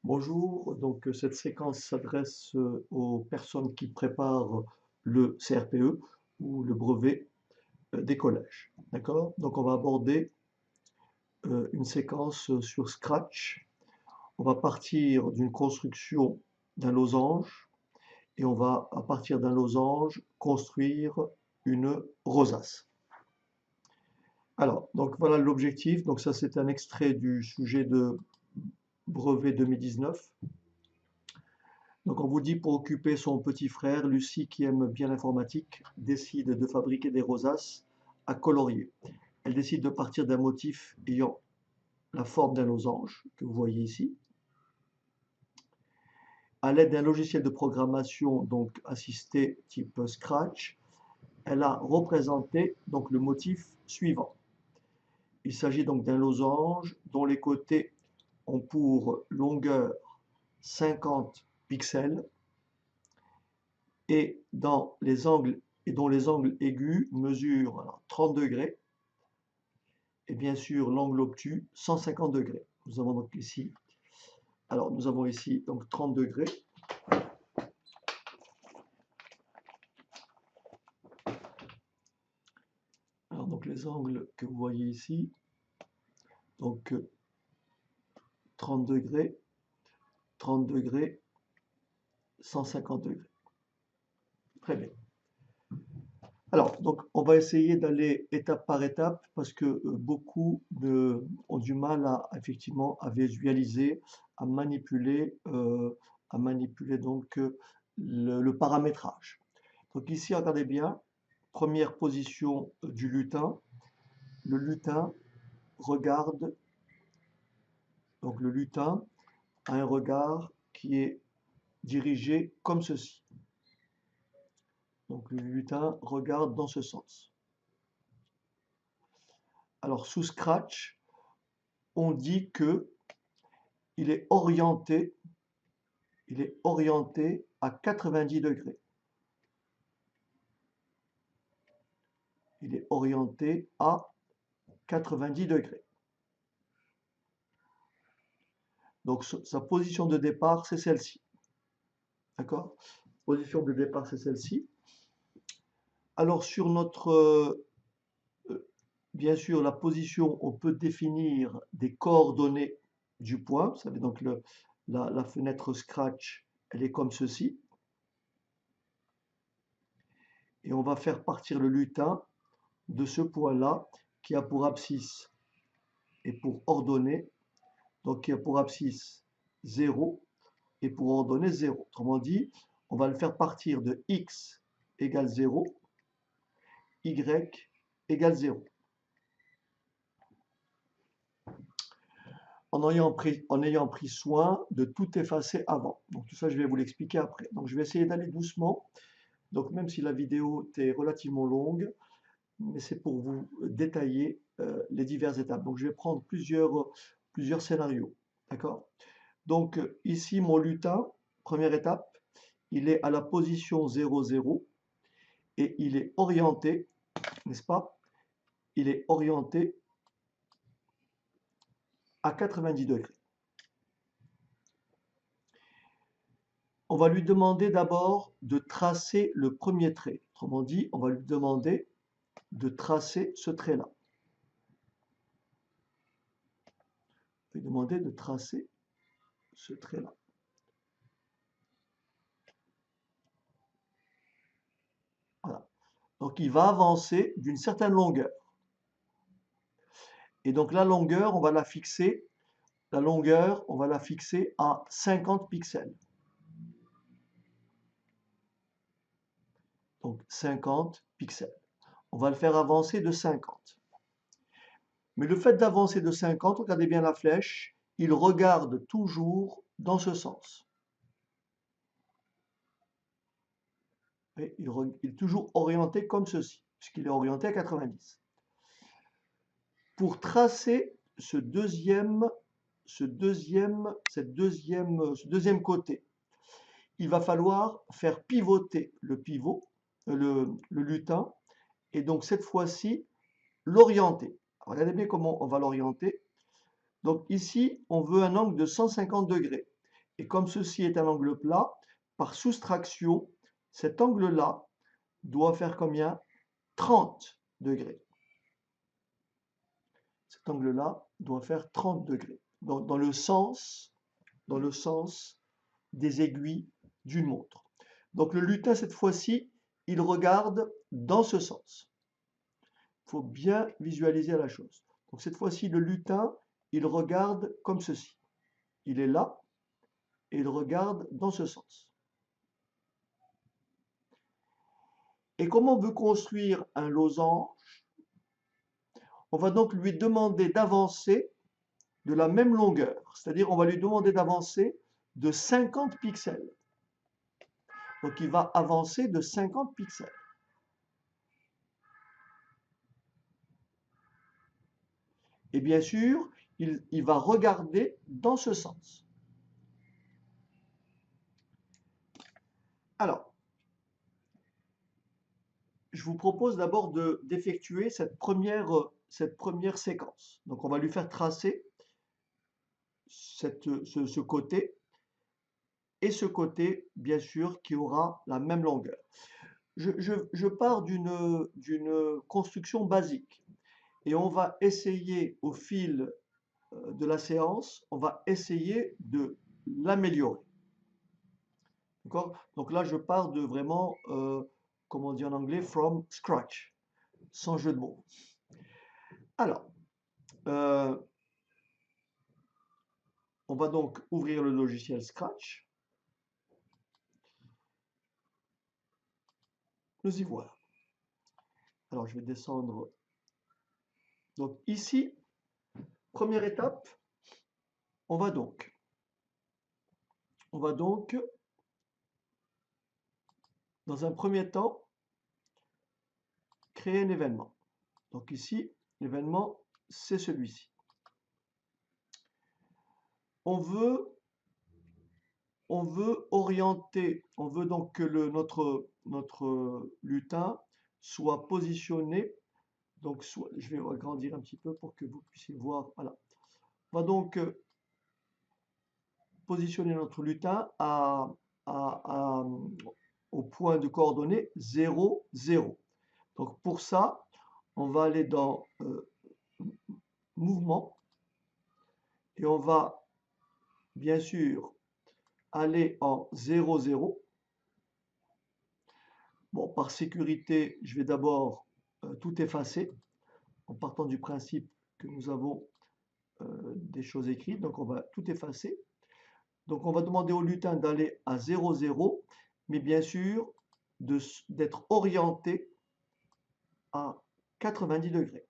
Bonjour, donc cette séquence s'adresse aux personnes qui préparent le CRPE ou le brevet des collèges. D'accord? Donc on va aborder une séquence sur Scratch. On va partir d'une construction d'un losange et on va, à partir d'un losange, construire une rosace. Alors, donc voilà l'objectif. Donc ça, c'est un extrait du sujet de brevet 2019. Donc on vous dit pour occuper son petit frère, Lucie, qui aime bien l'informatique, décide de fabriquer des rosaces à colorier. Elle décide de partir d'un motif ayant la forme d'un losange, que vous voyez ici. À l'aide d'un logiciel de programmation donc assisté type Scratch, elle a représenté donc le motif suivant. Il s'agit donc d'un losange dont les côtés ont pour longueur 50 pixels et dont les angles aigus mesurent alors, 30 degrés et bien sûr l'angle obtus 150 degrés. Nous avons donc ici, donc 30 degrés. Alors donc les angles que vous voyez ici, donc 30 degrés, 30 degrés, 150 degrés. Très bien. Alors, donc, on va essayer d'aller étape par étape parce que beaucoup ont du mal effectivement à visualiser, à manipuler donc le paramétrage. Donc ici, regardez bien, première position du lutin. Le lutin regarde, donc le lutin a un regard qui est dirigé comme ceci. Donc le lutin regarde dans ce sens. Alors sous Scratch, on dit que il est orienté à 90 degrés. Il est orienté à 90 degrés. Donc sa position de départ, c'est celle-ci. D'accord? Position de départ, c'est celle-ci. Alors sur bien sûr, la position, on peut définir des coordonnées du point. Vous savez, donc la fenêtre Scratch, elle est comme ceci. Et on va faire partir le lutin de ce point-là, qui a pour abscisse et pour ordonnée, donc qui a pour abscisse 0 et pour ordonnée 0. Autrement dit, on va le faire partir de x égale 0, y égale 0. En ayant pris soin de tout effacer avant. Donc tout ça, je vais vous l'expliquer après. Donc je vais essayer d'aller doucement. Donc même si la vidéo est relativement longue, mais c'est pour vous détailler les diverses étapes. Donc je vais prendre plusieurs scénarios. D'accord? Donc ici, mon lutin, première étape, il est à la position 0, 0 et il est orienté, n'est-ce pas? Il est orienté à 90 degrés. On va lui demander d'abord de tracer le premier trait. Autrement dit, on va lui demander de tracer ce trait-là. On va lui demander de tracer ce trait-là. Voilà. Donc il va avancer d'une certaine longueur. Et donc la longueur, on va la fixer à 50 pixels. Donc 50 pixels. On va le faire avancer de 50. Mais le fait d'avancer de 50, regardez bien la flèche, il regarde toujours dans ce sens. Et il est toujours orienté comme ceci, puisqu'il est orienté à 90. Pour tracer ce deuxième côté, il va falloir faire pivoter le lutin, et donc cette fois-ci, l'orienter. Regardez bien comment on va l'orienter. Donc ici, on veut un angle de 150 degrés. Et comme ceci est un angle plat, par soustraction, cet angle-là doit faire combien? 30 degrés. Cet angle-là doit faire 30 degrés. Donc, dans le sens des aiguilles d'une montre. Donc le lutin, cette fois-ci, il regarde dans ce sens. Il faut bien visualiser la chose. Donc cette fois-ci, le lutin, il regarde comme ceci. Il est là et il regarde dans ce sens. Et comme on veut construire un losange, on va donc lui demander d'avancer de la même longueur. C'est-à-dire, on va lui demander d'avancer de 50 pixels. Donc il va avancer de 50 pixels. Et bien sûr, il va regarder dans ce sens. Alors, je vous propose d'abord d'effectuer cette première séquence. Donc on va lui faire tracer ce côté et ce côté, bien sûr, qui aura la même longueur. Je pars d'une construction basique et on va essayer au fil de la séance, on va essayer de l'améliorer. D'accord? Donc là, je pars de vraiment, comme on dit en anglais, from scratch, sans jeu de mots. Alors, on va donc ouvrir le logiciel Scratch. Nous y voilà. Alors, je vais descendre. Donc ici, première étape, on va donc, dans un premier temps, créer un événement. Donc ici, l'événement, c'est celui-ci. On veut orienter, on veut donc que notre lutin soit positionné. Donc, je vais agrandir un petit peu pour que vous puissiez voir. Voilà. On va donc positionner notre lutin au point de coordonnées 0, 0. Donc, pour ça, on va aller dans Mouvement et on va bien sûr aller en 0, 0. Bon, par sécurité, je vais d'abord tout effacer en partant du principe que nous avons des choses écrites. Donc, on va tout effacer. Donc, on va demander au lutin d'aller à 0, 0, mais bien sûr d'être orienté à 90 degrés.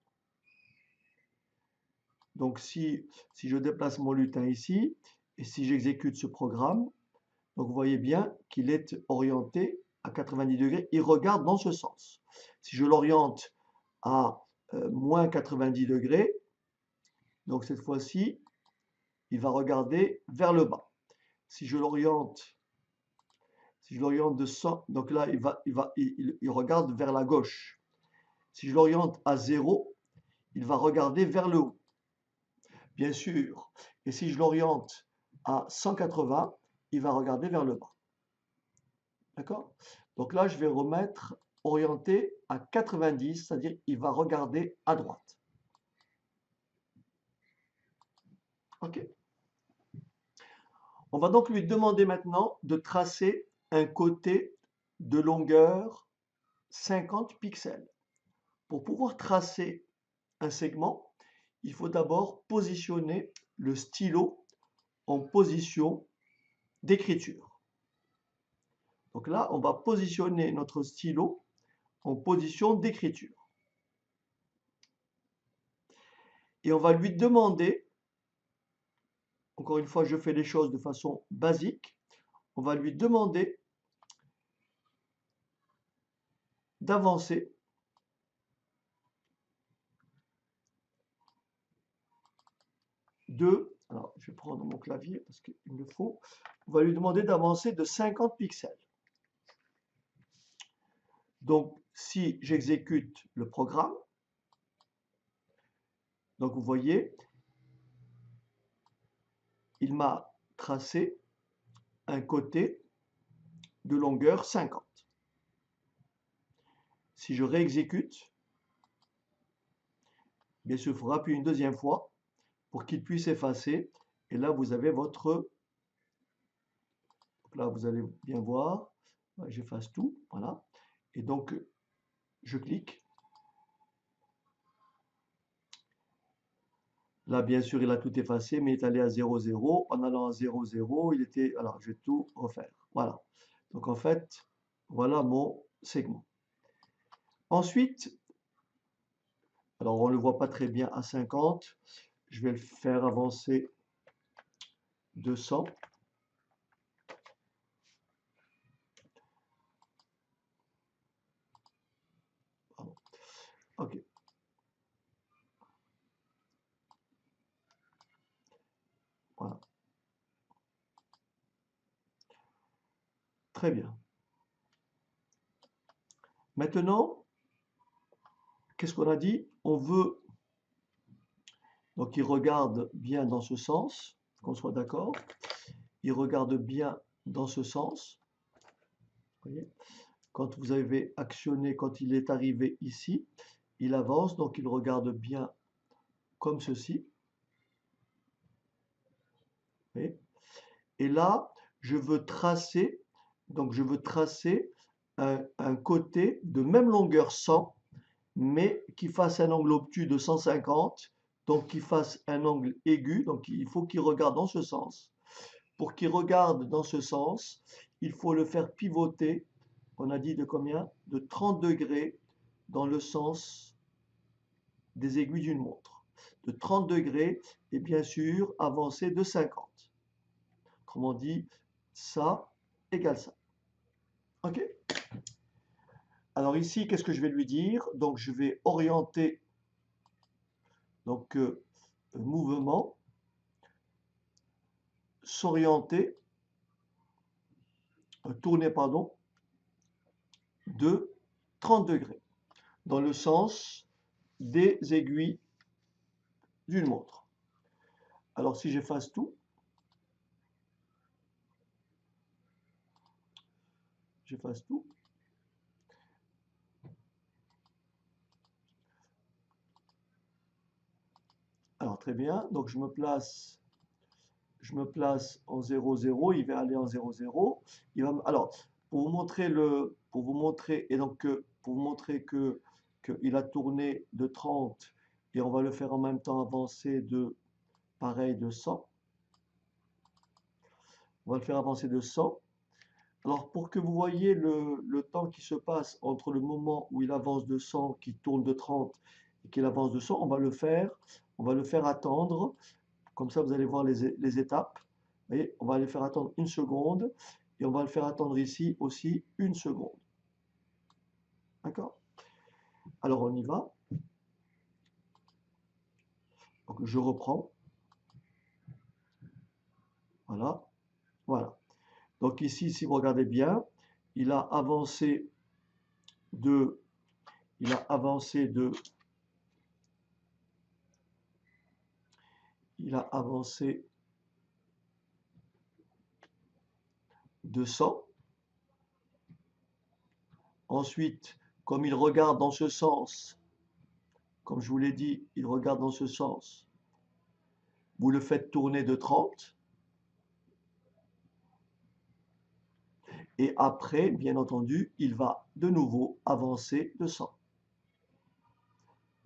Donc, si je déplace mon lutin ici, et si j'exécute ce programme, donc vous voyez bien qu'il est orienté à 90 degrés, il regarde dans ce sens. Si je l'oriente à moins 90 degrés, donc cette fois-ci, il va regarder vers le bas. Si je l'oriente de 100, donc là, il regarde vers la gauche. Si je l'oriente à 0, il va regarder vers le haut. Bien sûr. Et si je l'oriente à 180, il va regarder vers le bas. D'accord? Donc là, je vais remettre orienté à 90, c'est-à-dire il va regarder à droite. OK? On va donc lui demander maintenant de tracer un côté de longueur 50 pixels. Pour pouvoir tracer un segment, il faut d'abord positionner le stylo en position d'écriture. Donc là, on va positionner notre stylo en position d'écriture. Et on va lui demander, encore une fois, je fais les choses de façon basique, on va lui demander d'avancer alors je vais prendre mon clavier parce qu'il me faut, on va lui demander d'avancer de 50 pixels. Donc, si j'exécute le programme, donc vous voyez, il m'a tracé un côté de longueur 50. Si je réexécute, bien sûr, il faut appuyer une deuxième fois pour qu'il puisse effacer. Et là, vous avez votre... Donc là, vous allez bien voir. J'efface tout. Voilà. Et donc, je clique. Là, bien sûr, il a tout effacé, mais il est allé à 0, 0. En allant à 0, 0, il était... Alors, je vais tout refaire. Voilà. Donc, en fait, voilà mon segment. Ensuite, alors on ne le voit pas très bien à 50. Je vais le faire avancer de 100. OK. Voilà. Très bien. Maintenant, qu'est-ce qu'on a dit? On veut, donc il regarde bien dans ce sens, qu'on soit d'accord. Il regarde bien dans ce sens. Voyez? Quand vous avez actionné, quand il est arrivé ici, il avance, donc il regarde bien comme ceci. Voyez? Et là, je veux tracer, donc je veux tracer un côté de même longueur 100, mais qui fasse un angle obtus de 150, donc qui fasse un angle aigu, donc il faut qu'il regarde dans ce sens. Pour qu'il regarde dans ce sens, il faut le faire pivoter, on a dit de combien? De 30 degrés dans le sens des aiguilles d'une montre. De 30 degrés et bien sûr avancer de 50. Autrement dit, ça égale ça. OK? Alors ici, qu'est-ce que je vais lui dire? Donc je vais orienter donc mouvement, s'orienter, tourner pardon, de 30 degrés dans le sens des aiguilles d'une montre. Alors si j'efface tout, j'efface tout. Alors très bien, donc je me place en 0, 0, il va aller en 0, 0. Alors, pour vous montrer et donc pour vous montrer qu'il a tourné de 30 et on va le faire en même temps avancer de pareil de 100. On va le faire avancer de 100. Alors, pour que vous voyez le temps qui se passe entre le moment où il avance de 100, qui tourne de 30 et qu'il avance de 100, on va le faire attendre. Comme ça, vous allez voir les étapes. Vous voyez, on va les faire attendre une seconde et on va le faire attendre ici aussi une seconde. D'accord? Alors, on y va. Donc, je reprends. Voilà. Voilà. Donc ici, si vous regardez bien, il a avancé de, il a avancé de, il a avancé de 100. Ensuite, comme il regarde dans ce sens, comme je vous l'ai dit, il regarde dans ce sens, vous le faites tourner de 30. Et après, bien entendu, il va de nouveau avancer de 100.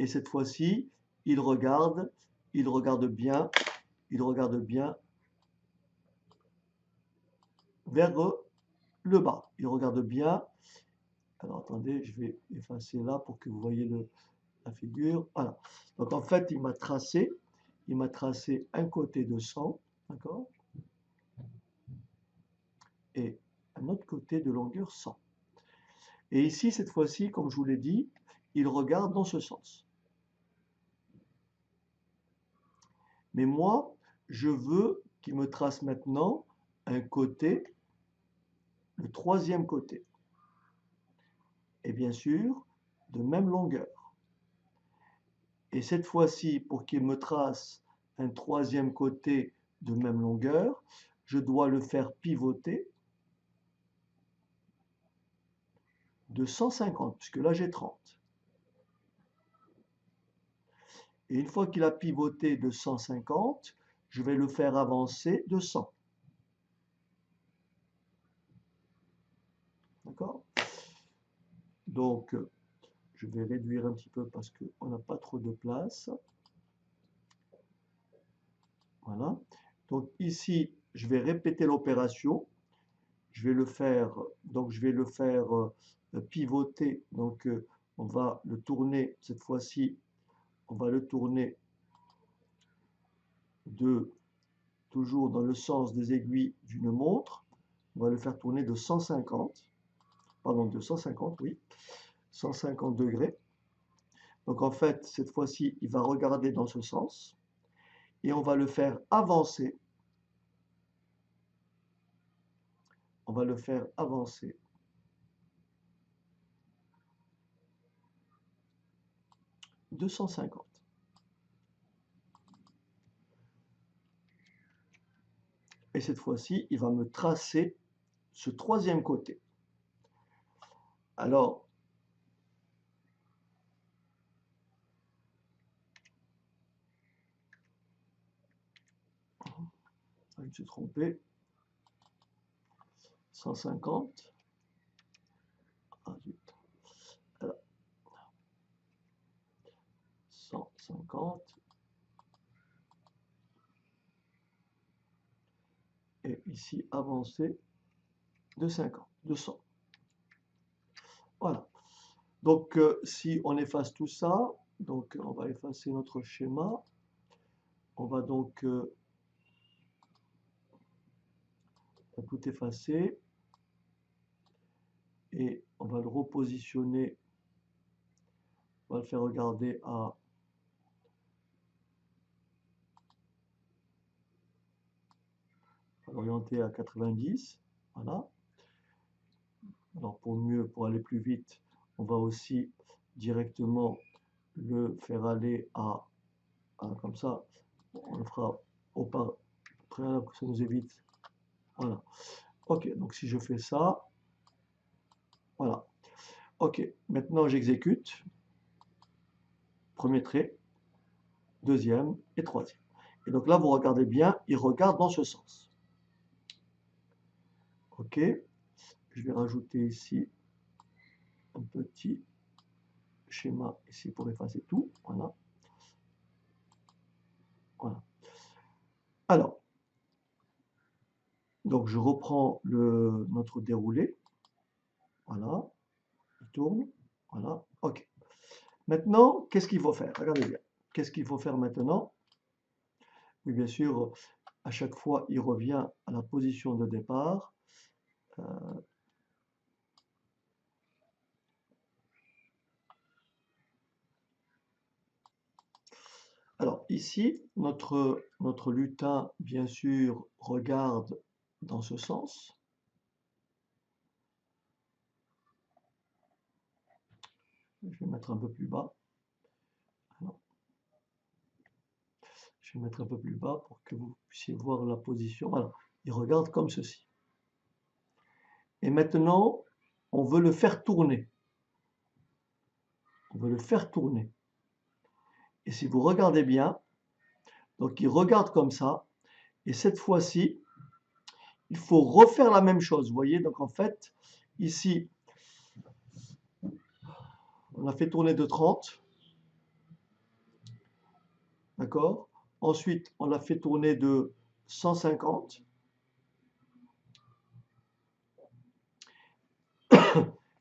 Et cette fois-ci, il regarde bien vers le bas. Il regarde bien. Alors attendez, je vais effacer là pour que vous voyez la figure. Voilà. Donc en fait, il m'a tracé un côté de 100, d'accord? Et un autre côté de longueur 100. Et ici, cette fois-ci, comme je vous l'ai dit, il regarde dans ce sens. Mais moi, je veux qu'il me trace maintenant un côté, le troisième côté. Et bien sûr, de même longueur. Et cette fois-ci, pour qu'il me trace un troisième côté de même longueur, je dois le faire pivoter de 150, puisque là j'ai 30. Et une fois qu'il a pivoté de 150, je vais le faire avancer de 100. D'accord? Donc, je vais réduire un petit peu parce qu'on n'a pas trop de place. Voilà. Donc ici, je vais répéter l'opération. Je vais le faire, donc je vais le faire pivoter. Donc on va le tourner, cette fois-ci, on va le tourner toujours dans le sens des aiguilles d'une montre. On va le faire tourner de 150, pardon, de 150, oui, 150 degrés. Donc en fait, cette fois-ci, il va regarder dans ce sens et on va le faire avancer. On va le faire avancer de 150. Et cette fois-ci, il va me tracer ce troisième côté. Alors, je me suis trompé. 150. Ah, zut. Alors, 150. Et ici, avancer de 50, de 100. Voilà. Donc, si on efface tout ça, donc on va effacer notre schéma. On va donc tout effacer. Et on va le repositionner. On va le faire regarder à orienté à 90. Voilà. Alors pour aller plus vite, on va aussi directement le faire aller à comme ça, on le fera au préalable que ça nous évite. Voilà. Ok, donc si je fais ça, voilà. Ok, maintenant j'exécute. Premier trait, deuxième et troisième. Et donc là, vous regardez bien, il regarde dans ce sens. Ok, je vais rajouter ici un petit schéma ici pour effacer tout. Voilà. Voilà. Alors, donc je reprends notre déroulé. Voilà. Il tourne. Voilà. OK. Maintenant, qu'est-ce qu'il faut faire? Regardez bien. Qu'est-ce qu'il faut faire maintenant? Oui, bien sûr, à chaque fois, il revient à la position de départ. Alors ici, notre lutin, bien sûr, regarde dans ce sens. Je vais mettre un peu plus bas. Alors, je vais mettre un peu plus bas pour que vous puissiez voir la position. Voilà, il regarde comme ceci. Et maintenant, on veut le faire tourner. On veut le faire tourner. Et si vous regardez bien, donc il regarde comme ça. Et cette fois-ci, il faut refaire la même chose. Vous voyez, donc en fait, ici, on a fait tourner de 30. D'accord? Ensuite, on l'a fait tourner de 150.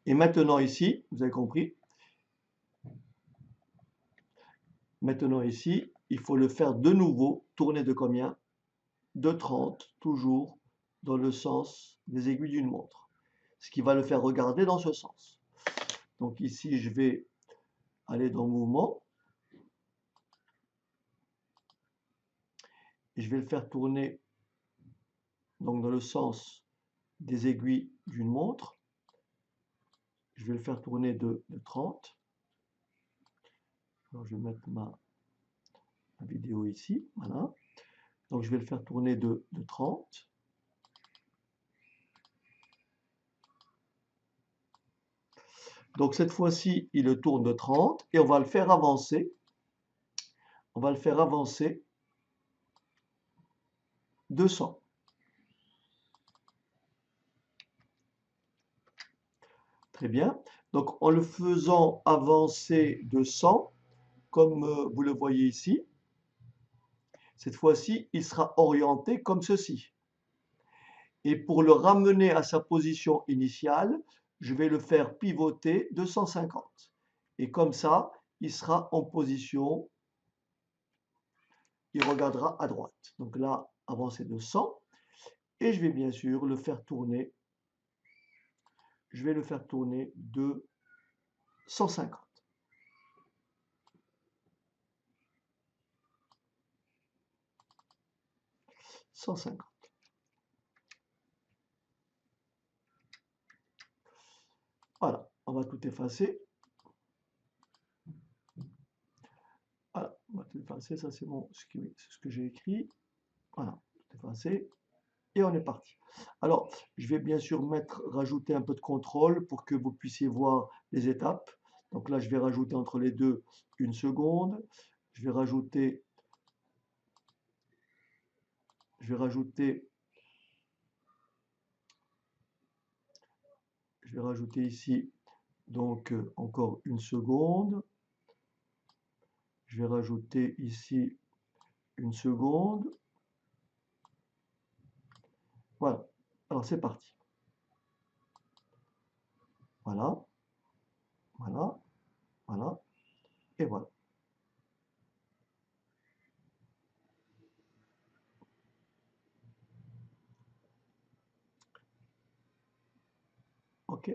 Et maintenant ici, vous avez compris, maintenant ici, il faut le faire de nouveau, tourner de combien? De 30, toujours dans le sens des aiguilles d'une montre. Ce qui va le faire regarder dans ce sens. Donc ici, je vais aller dans mouvement. Et je vais le faire tourner donc dans le sens des aiguilles d'une montre. Je vais le faire tourner de 30. Alors je vais mettre ma vidéo ici. Voilà. Donc je vais le faire tourner de 30. Donc cette fois-ci, il le tourne de 30 et on va le faire avancer. On va le faire avancer de 100. Très bien. Donc en le faisant avancer de 100, comme vous le voyez ici, cette fois-ci, il sera orienté comme ceci. Et pour le ramener à sa position initiale, je vais le faire pivoter de 150. Et comme ça, il sera en position, il regardera à droite. Donc là, avancer de 100. Et je vais bien sûr le faire tourner. Je vais le faire tourner de 150. Voilà, on va tout effacer. Voilà, on va tout effacer, ça c'est ce que j'ai écrit. Voilà, tout effacer. Et on est parti. Alors, je vais bien sûr rajouter un peu de contrôle pour que vous puissiez voir les étapes. Donc là, je vais rajouter entre les deux 1 seconde. Je vais rajouter ici donc encore 1 seconde. Je vais rajouter ici 1 seconde. Voilà. Alors c'est parti. Voilà. Voilà. Voilà. Et voilà. OK.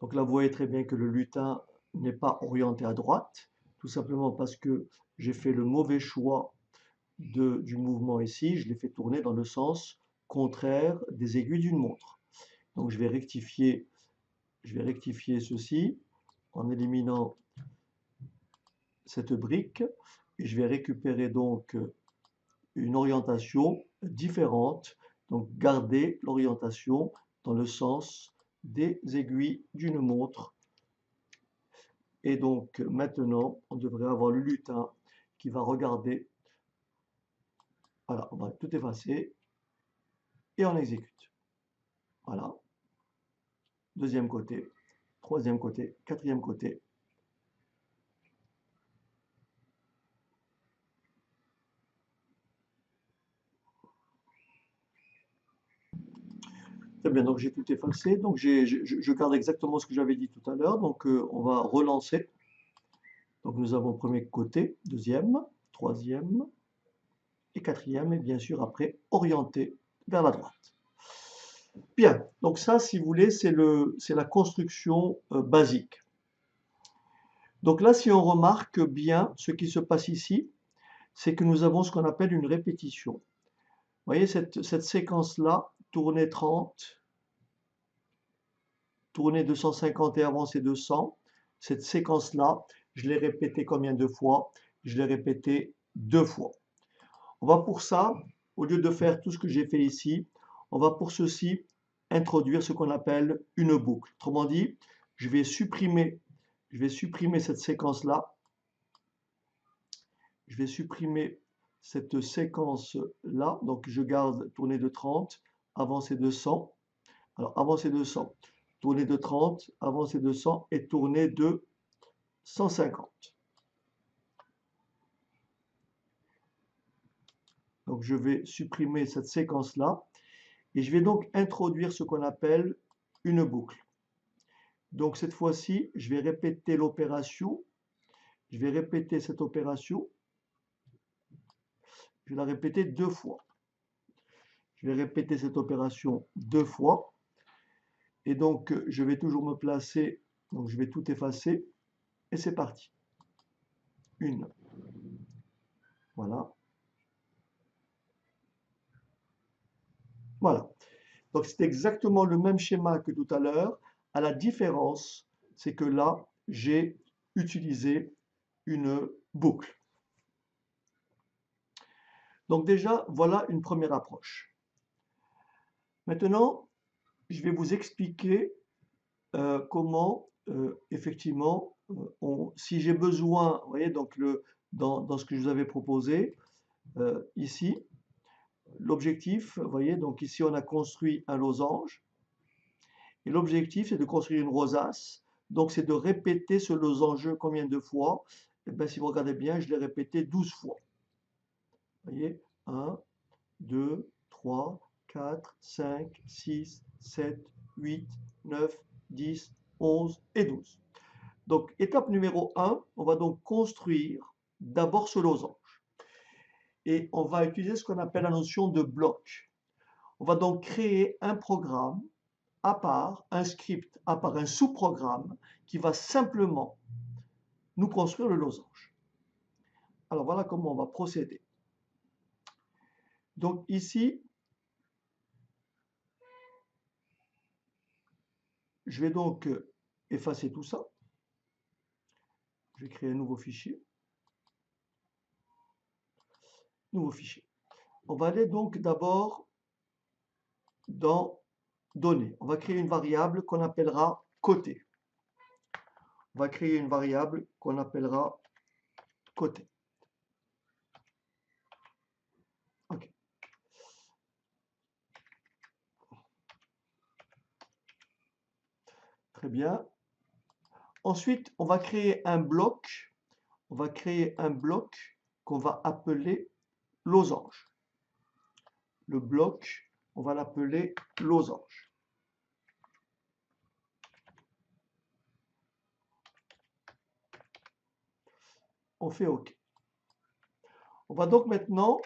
Donc là, vous voyez très bien que le lutin n'est pas orienté à droite, tout simplement parce que j'ai fait le mauvais choix du mouvement ici. Je l'ai fait tourner dans le sens contraire des aiguilles d'une montre. Donc je vais rectifier ceci en éliminant cette brique et je vais récupérer donc une orientation différente. Donc garder l'orientation dans le sens des aiguilles d'une montre. Et donc maintenant, on devrait avoir le lutin qui va regarder. Voilà, on va tout effacer et on exécute. Voilà. Deuxième côté, troisième côté, quatrième côté. Très bien, donc j'ai tout effacé. Donc je garde exactement ce que j'avais dit tout à l'heure. Donc on va relancer. Donc nous avons premier côté, deuxième, troisième et quatrième, et bien sûr après orienté vers la droite. Bien, donc ça, si vous voulez, c'est la construction basique. Donc là, si on remarque bien ce qui se passe ici, c'est que nous avons ce qu'on appelle une répétition. Vous voyez cette séquence-là, tournée 30, tournée 250 et avancer 200, cette séquence-là, je l'ai répétée combien de fois? Je l'ai répétée 2 fois. On va pour ça, au lieu de faire tout ce que j'ai fait ici, on va pour ceci introduire ce qu'on appelle une boucle. Autrement dit, je vais supprimer cette séquence-là. Je vais supprimer cette séquence-là. Donc, je garde tournée de 30, avancer de 100. Alors, avancer de 100, tournée de 30, avancer de 100 et tournée de 150. Donc, je vais supprimer cette séquence-là et je vais donc introduire ce qu'on appelle une boucle. Donc, cette fois-ci, je vais répéter l'opération. Je vais répéter cette opération. Je vais la répéter 2 fois. Je vais répéter cette opération 2 fois. Et donc, je vais toujours me placer. Donc, je vais tout effacer. Et c'est parti. 1. Voilà. Voilà. Donc, c'est exactement le même schéma que tout à l'heure. À la différence, c'est que là, j'ai utilisé une boucle. Donc déjà, voilà une première approche. Maintenant, je vais vous expliquer comment effectivement, si j'ai besoin, vous voyez, donc dans ce que je vous avais proposé, ici, l'objectif, vous voyez, donc ici on a construit un losange, et l'objectif c'est de construire une rosace, donc c'est de répéter ce losange combien de fois? Eh bien, si vous regardez bien, je l'ai répété 12 fois. Vous voyez, 1, 2, 3, 4, 5, 6, 7, 8, 9, 10, 11 et 12. Donc, étape numéro 1, on va donc construire d'abord ce losange. Et on va utiliser ce qu'on appelle la notion de bloc. On va donc créer un programme à part, un script à part, un sous-programme qui va simplement nous construire le losange. Alors voilà comment on va procéder. Donc ici, je vais donc effacer tout ça. Je vais créer un nouveau fichier. Nouveau fichier. On va aller donc d'abord dans Données. On va créer une variable qu'on appellera côté. On va créer une variable qu'on appellera côté. OK. Très bien. Ensuite, on va créer un bloc. On va créer un bloc qu'on va appeler losange. Le bloc, on va l'appeler losange. On fait OK. On va donc maintenant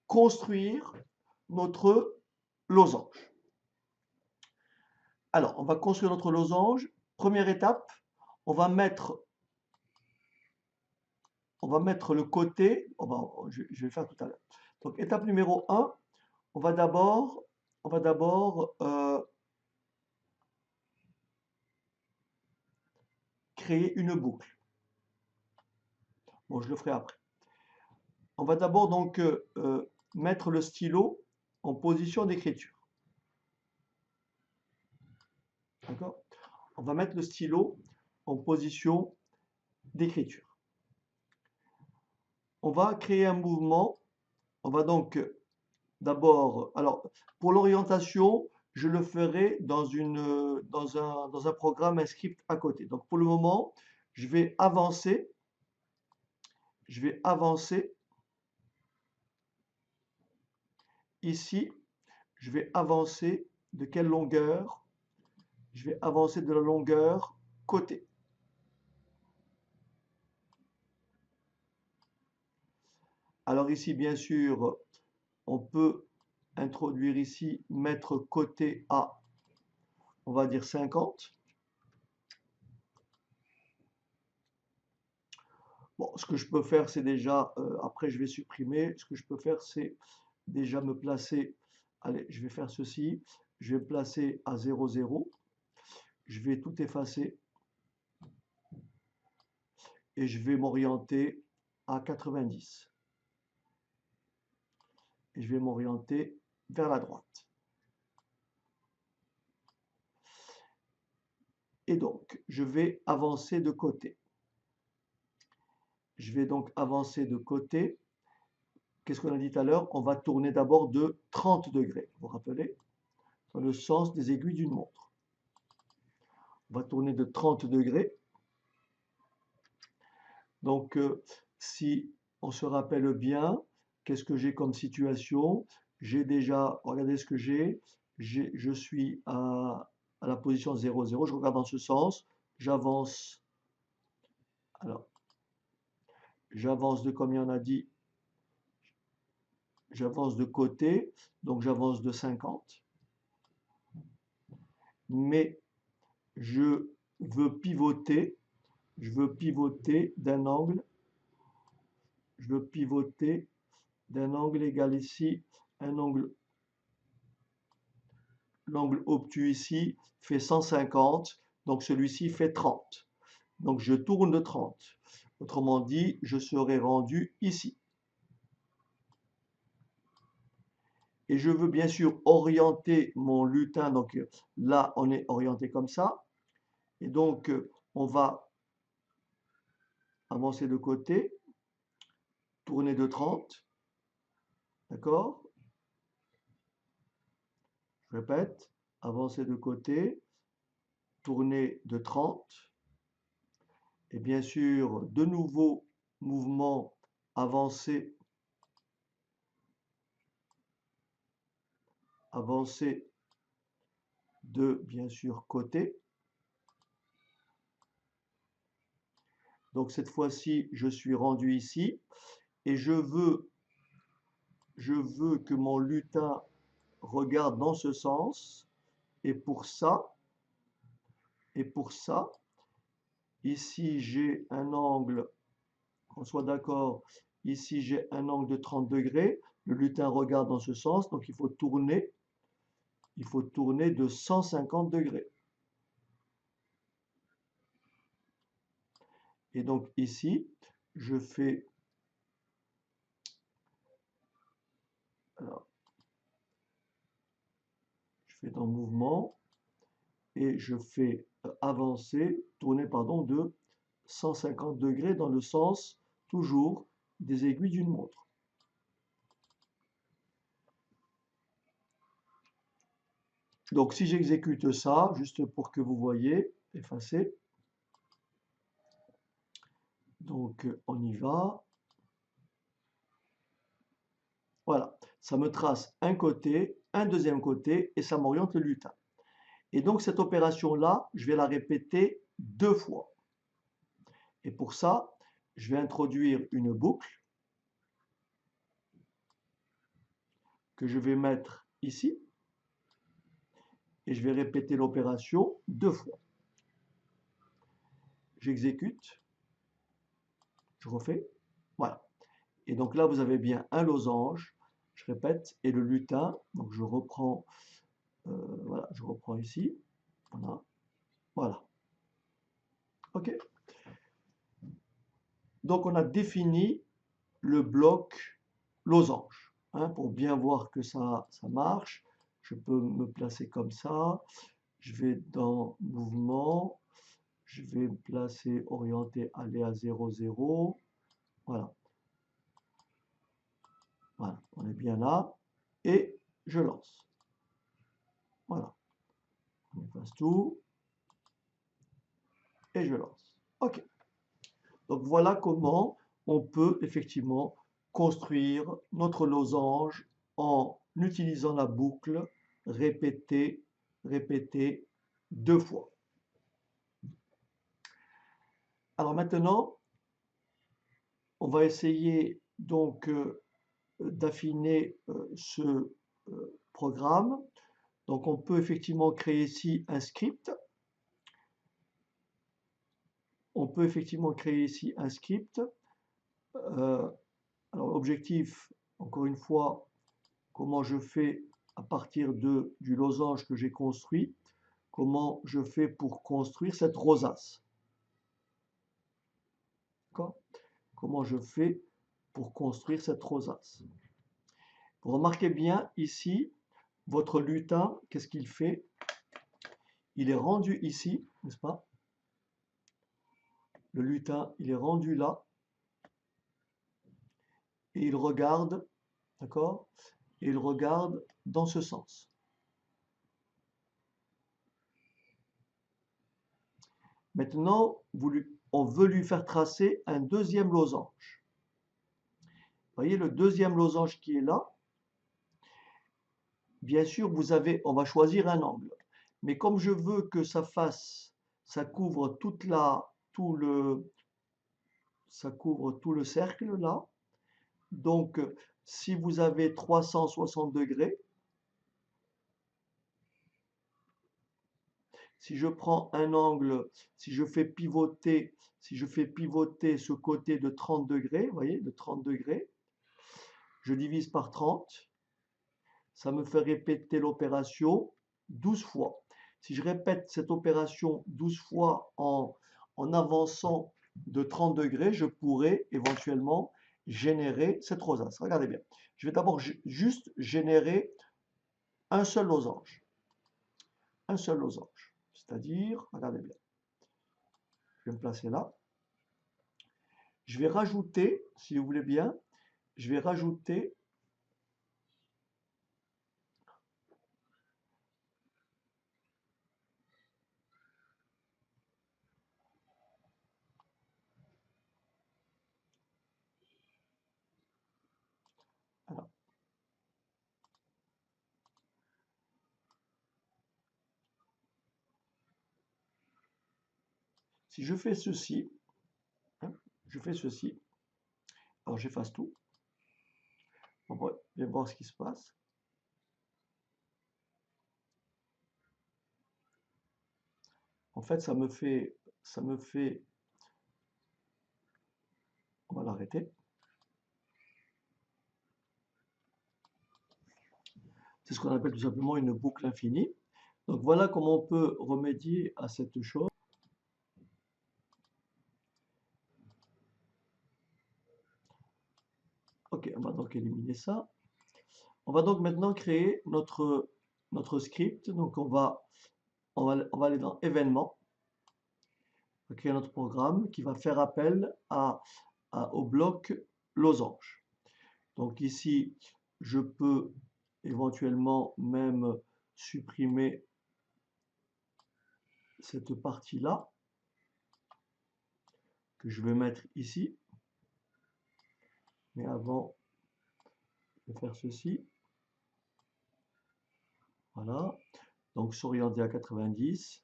construire notre losange. Alors, on va construire notre losange. Première étape, on va mettre le côté, je vais le faire tout à l'heure. Donc, étape numéro 1, on va d'abord créer une boucle. Bon, je le ferai après. On va d'abord donc mettre le stylo en position d'écriture. D'accord? On va mettre le stylo en position d'écriture. On va créer un mouvement. On va donc d'abord, alors pour l'orientation, je le ferai dans un programme, un script à côté. Donc pour le moment, je vais avancer. Ici, je vais avancer de quelle longueur? Je vais avancer de la longueur côté. Alors ici, bien sûr, on peut introduire ici, mettre côté à, on va dire 50. Bon, ce que je peux faire, c'est déjà, après je vais supprimer, ce que je peux faire, c'est déjà me placer, allez, je vais faire ceci, je vais me placer à 0, 0, je vais tout effacer, et je vais m'orienter à 90. Et je vais m'orienter vers la droite. Et donc, je vais avancer de côté. Je vais donc avancer de côté. Qu'est-ce qu'on a dit tout à l'heure? On va tourner d'abord de 30 degrés. Vous vous rappelez? Dans le sens des aiguilles d'une montre. On va tourner de 30 degrés. Donc, si on se rappelle bien, qu'est-ce que j'ai comme situation? J'ai déjà, regardez ce que j'ai. Je suis à la position 0, 0. Je regarde dans ce sens. J'avance. Alors, j'avance de combien on a dit? J'avance de côté, donc j'avance de 50. Mais je veux pivoter d'un angle. Je veux pivoter d'un angle égal ici, un angle, l'angle obtus ici fait 150, donc celui-ci fait 30. Donc je tourne de 30. Autrement dit, je serai rendu ici. Et je veux bien sûr orienter mon lutin, donc là on est orienté comme ça. Et donc, on va avancer de côté, tourner de 30, d'accord? Je répète, avancer de côté, tourner de 30, et bien sûr, de nouveaux mouvements avancer, avancer de, bien sûr, côté. Donc cette fois-ci, je suis rendu ici et je veux que mon lutin regarde dans ce sens. Et pour ça, ici j'ai un angle, qu'on soit d'accord, ici j'ai un angle de 30 degrés. Le lutin regarde dans ce sens, donc il faut tourner de 150 degrés. Et donc ici, je fais, alors, je fais dans mouvement et je fais avancer, tourner pardon, de 150 degrés dans le sens toujours des aiguilles d'une montre. Donc si j'exécute ça, juste pour que vous voyez, effacer. Donc on y va. Voilà, ça me trace un côté, un deuxième côté et ça m'oriente le lutin. Et donc cette opération-là, je vais la répéter 2 fois. Et pour ça, je vais introduire une boucle que je vais mettre ici et je vais répéter l'opération 2 fois. J'exécute, je refais, voilà. Et donc là, vous avez bien un losange, je répète, et le lutin, donc je reprends, voilà, je reprends ici, voilà, voilà. Ok. Donc on a défini le bloc losange, hein, pour bien voir que ça marche. Je peux me placer comme ça, je vais dans mouvement, je vais me placer orienté, aller à 0, 0, voilà. Voilà, on est bien là, et je lance. Voilà, on efface tout, et je lance. Ok. Donc voilà comment on peut effectivement construire notre losange en utilisant la boucle répétée, répétée 2 fois. Alors maintenant, on va essayer donc d'affiner ce programme. Donc on peut effectivement créer ici un script. On peut effectivement créer ici un script. Alors l'objectif, encore une fois, comment je fais à partir du losange que j'ai construit, comment je fais pour construire cette rosace. Comment je fais pour construire cette rosace. Vous remarquez bien ici, votre lutin, qu'est-ce qu'il fait? Il est rendu ici, n'est-ce pas? Le lutin, il est rendu là, et il regarde, d'accord? Et il regarde dans ce sens. Maintenant, on veut lui faire tracer un deuxième losange. Vous voyez le deuxième losange qui est là? Bien sûr, on va choisir un angle. Mais comme je veux que ça couvre ça couvre tout le cercle là. Donc, si vous avez 360 degrés, si je prends un angle, si je fais pivoter ce côté de 30 degrés, vous voyez, de 30 degrés, je divise par 30, ça me fait répéter l'opération 12 fois. Si je répète cette opération 12 fois en avançant de 30 degrés, je pourrais éventuellement générer cette rosace. Regardez bien. Je vais d'abord juste générer un seul losange. Un seul losange. C'est-à-dire, regardez bien. vais me placer là. Je vais rajouter, si vous voulez bien, je vais rajouter voilà. Si je fais ceci, hein, je fais ceci, alors j'efface tout. On va bien voir ce qui se passe. En fait, ça me fait, on va l'arrêter. C'est ce qu'on appelle tout simplement une boucle infinie. Donc voilà comment on peut remédier à cette chose. Ok, on va donc éliminer ça. On va donc maintenant créer notre script. Donc on va aller dans événements. On va créer notre programme qui va faire appel au bloc losange. Donc ici, je peux éventuellement même supprimer cette partie-là que je vais mettre ici. Mais avant, je vais faire ceci. Voilà. Donc s'orienter à 90.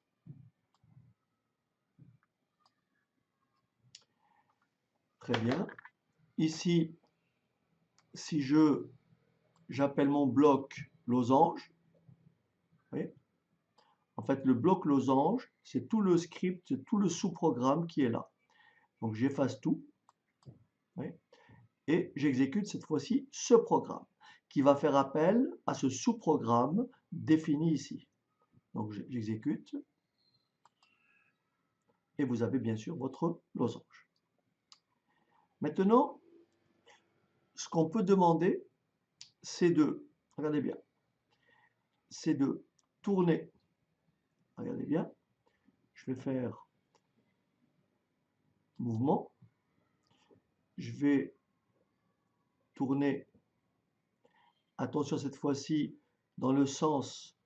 Très bien. Ici, si j'appelle mon bloc losange, vous voyez, en fait, le bloc losange, c'est tout le script, tout le sous-programme qui est là. Donc j'efface tout. Vous voyez, et j'exécute cette fois-ci ce programme qui va faire appel à ce sous-programme défini ici. Donc j'exécute et vous avez bien sûr votre losange. Maintenant, ce qu'on peut demander, c'est de, regardez bien, c'est de tourner. Regardez bien, je vais faire mouvement, je vais tourner, attention cette fois-ci, dans le sens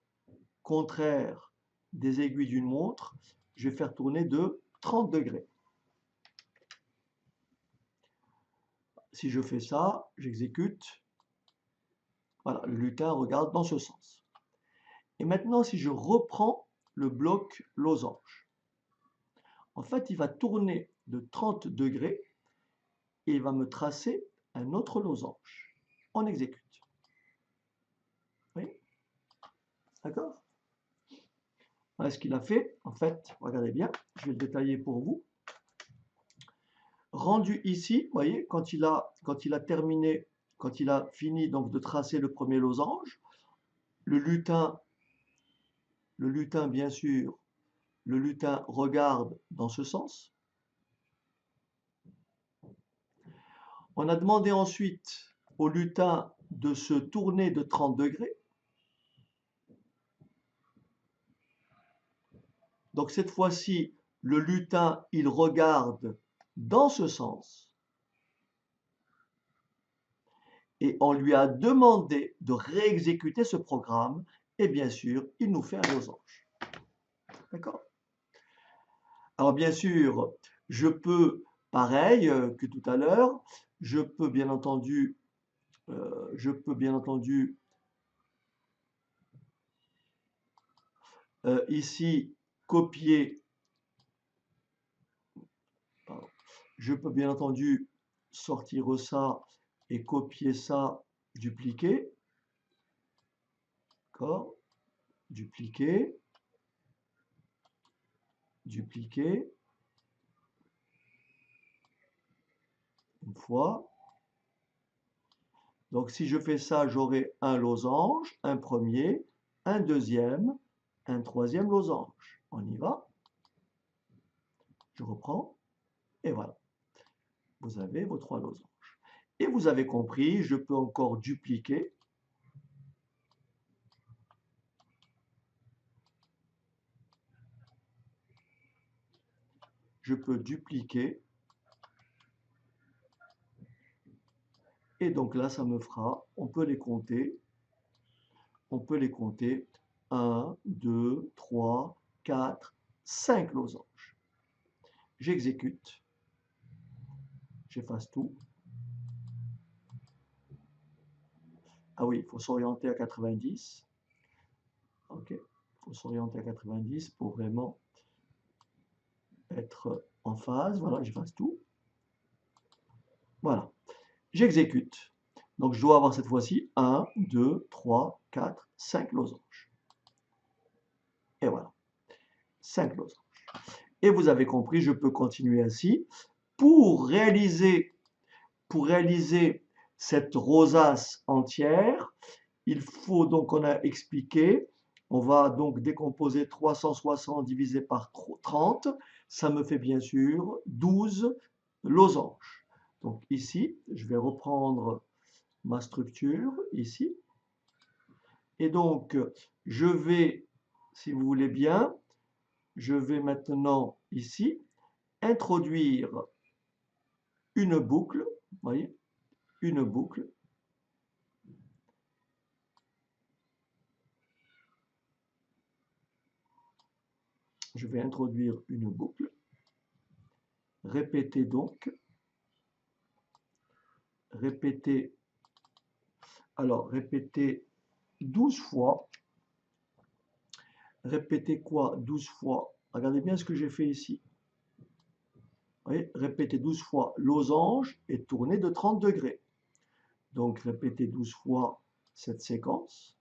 contraire des aiguilles d'une montre, je vais faire tourner de 30 degrés. Si je fais ça, j'exécute, voilà, le lutin regarde dans ce sens. Et maintenant, si je reprends le bloc losange, en fait, il va tourner de 30 degrés et il va me tracer un autre losange. On exécute. Oui, d'accord? Voilà ce qu'il a fait. En fait, regardez bien, je vais le détailler pour vous. Rendu ici, vous voyez, quand il a terminé, quand il a fini donc de tracer le premier losange, le lutin bien sûr, le lutin regarde dans ce sens. On a demandé ensuite au lutin de se tourner de 30 degrés. Donc cette fois-ci, le lutin, il regarde dans ce sens. Et on lui a demandé de réexécuter ce programme. Et bien sûr, il nous fait un losange. D'accord? Alors bien sûr, je peux, pareil que tout à l'heure, je peux bien entendu ici copier, pardon, je peux bien entendu sortir ça et copier ça, dupliquer, d'accord, dupliquer, dupliquer, une fois. Donc si je fais ça, j'aurai un losange, un premier, un deuxième, un troisième losange. On y va. Je reprends. Et voilà. Vous avez vos 3 losanges. Et vous avez compris, je peux encore dupliquer. je peux dupliquer. Et donc là, ça me fera, on peut les compter. On peut les compter. 1, 2, 3, 4, 5 losanges. J'exécute. J'efface tout. Ah oui, il faut s'orienter à 90. Ok, il faut s'orienter à 90 pour vraiment être en phase. Voilà, j'efface tout. Voilà, j'exécute. Donc je dois avoir cette fois-ci 1, 2, 3, 4, 5 losanges. Et voilà, 5 losanges. Et vous avez compris, je peux continuer ainsi. Pour réaliser cette rosace entière, il faut donc, on a expliqué, on va donc décomposer 360 divisé par 30, ça me fait bien sûr 12 losanges. Donc ici, je vais reprendre ma structure ici. Et donc, je vais, si vous voulez bien, je vais maintenant ici introduire une boucle, vous voyez, une boucle. Je vais introduire une boucle. Répétez donc. Répétez. Alors, répétez 12 fois. Répétez quoi 12 fois? Regardez bien ce que j'ai fait ici. Vous voyez, répétez 12 fois losange et tournez de 30 degrés. Donc, répétez 12 fois cette séquence.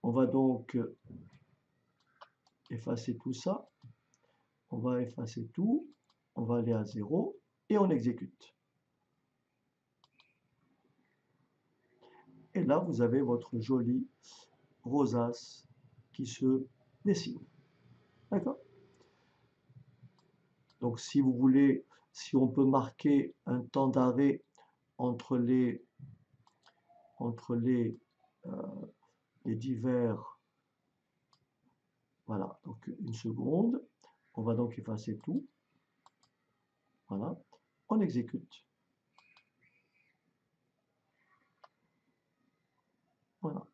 On va donc effacer tout ça. On va effacer tout. On va aller à 0 et on exécute. Et là, vous avez votre jolie rosace qui se dessine. D'accord? Donc, si vous voulez, si on peut marquer un temps d'arrêt entre les divers, voilà, donc une seconde, on va donc effacer tout, voilà, on exécute, voilà.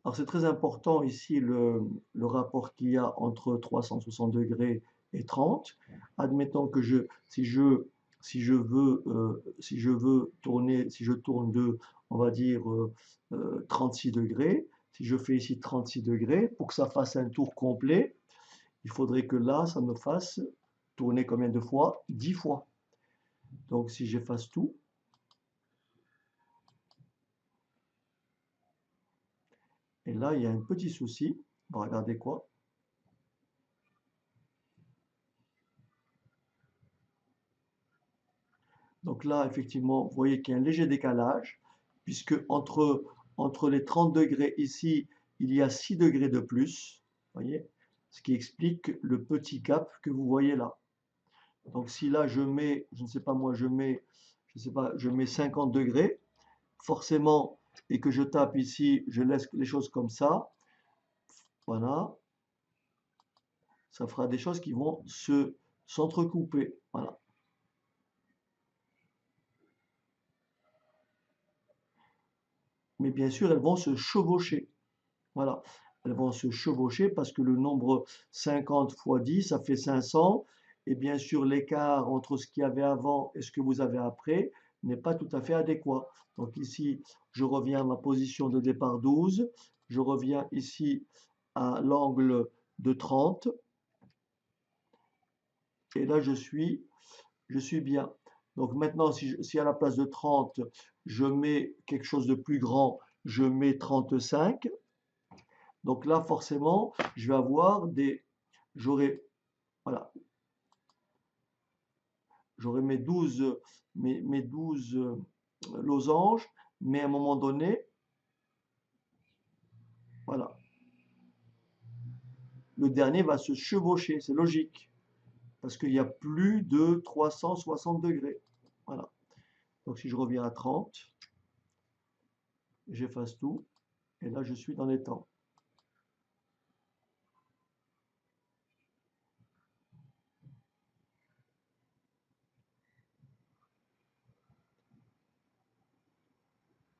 Alors c'est très important ici le rapport qu'il y a entre 360 degrés et 30. Admettons que si je veux tourner, si je tourne de, on va dire, 36 degrés, si je fais ici 36 degrés, pour que ça fasse un tour complet, il faudrait que là, ça me fasse tourner combien de fois? 10 fois. Donc si j'efface tout, et là, il y a un petit souci. On va regarder quoi? Donc là, effectivement, vous voyez qu'il y a un léger décalage, puisque entre les 30 degrés ici, il y a 6 degrés de plus, voyez, ce qui explique le petit gap que vous voyez là. Donc si là je mets, je ne sais pas moi, je mets 50 degrés, forcément, et que je tape ici, je laisse les choses comme ça, voilà, ça fera des choses qui vont s'entrecouper, voilà. Mais bien sûr, elles vont se chevaucher. Voilà. Elles vont se chevaucher parce que le nombre 50 fois 10, ça fait 500. Et bien sûr, l'écart entre ce qu'il y avait avant et ce que vous avez après n'est pas tout à fait adéquat. Donc ici, je reviens à ma position de départ 12. Je reviens ici à l'angle de 30. Et là, je suis bien. Donc maintenant, si à la place de 30, je mets quelque chose de plus grand, je mets 35. Donc là, forcément, je vais avoir voilà, j'aurai mes 12 losanges, mais à un moment donné, voilà, le dernier va se chevaucher, c'est logique, parce qu'il y a plus de 360 degrés. Voilà. Donc si je reviens à 30, j'efface tout, et là je suis dans les temps.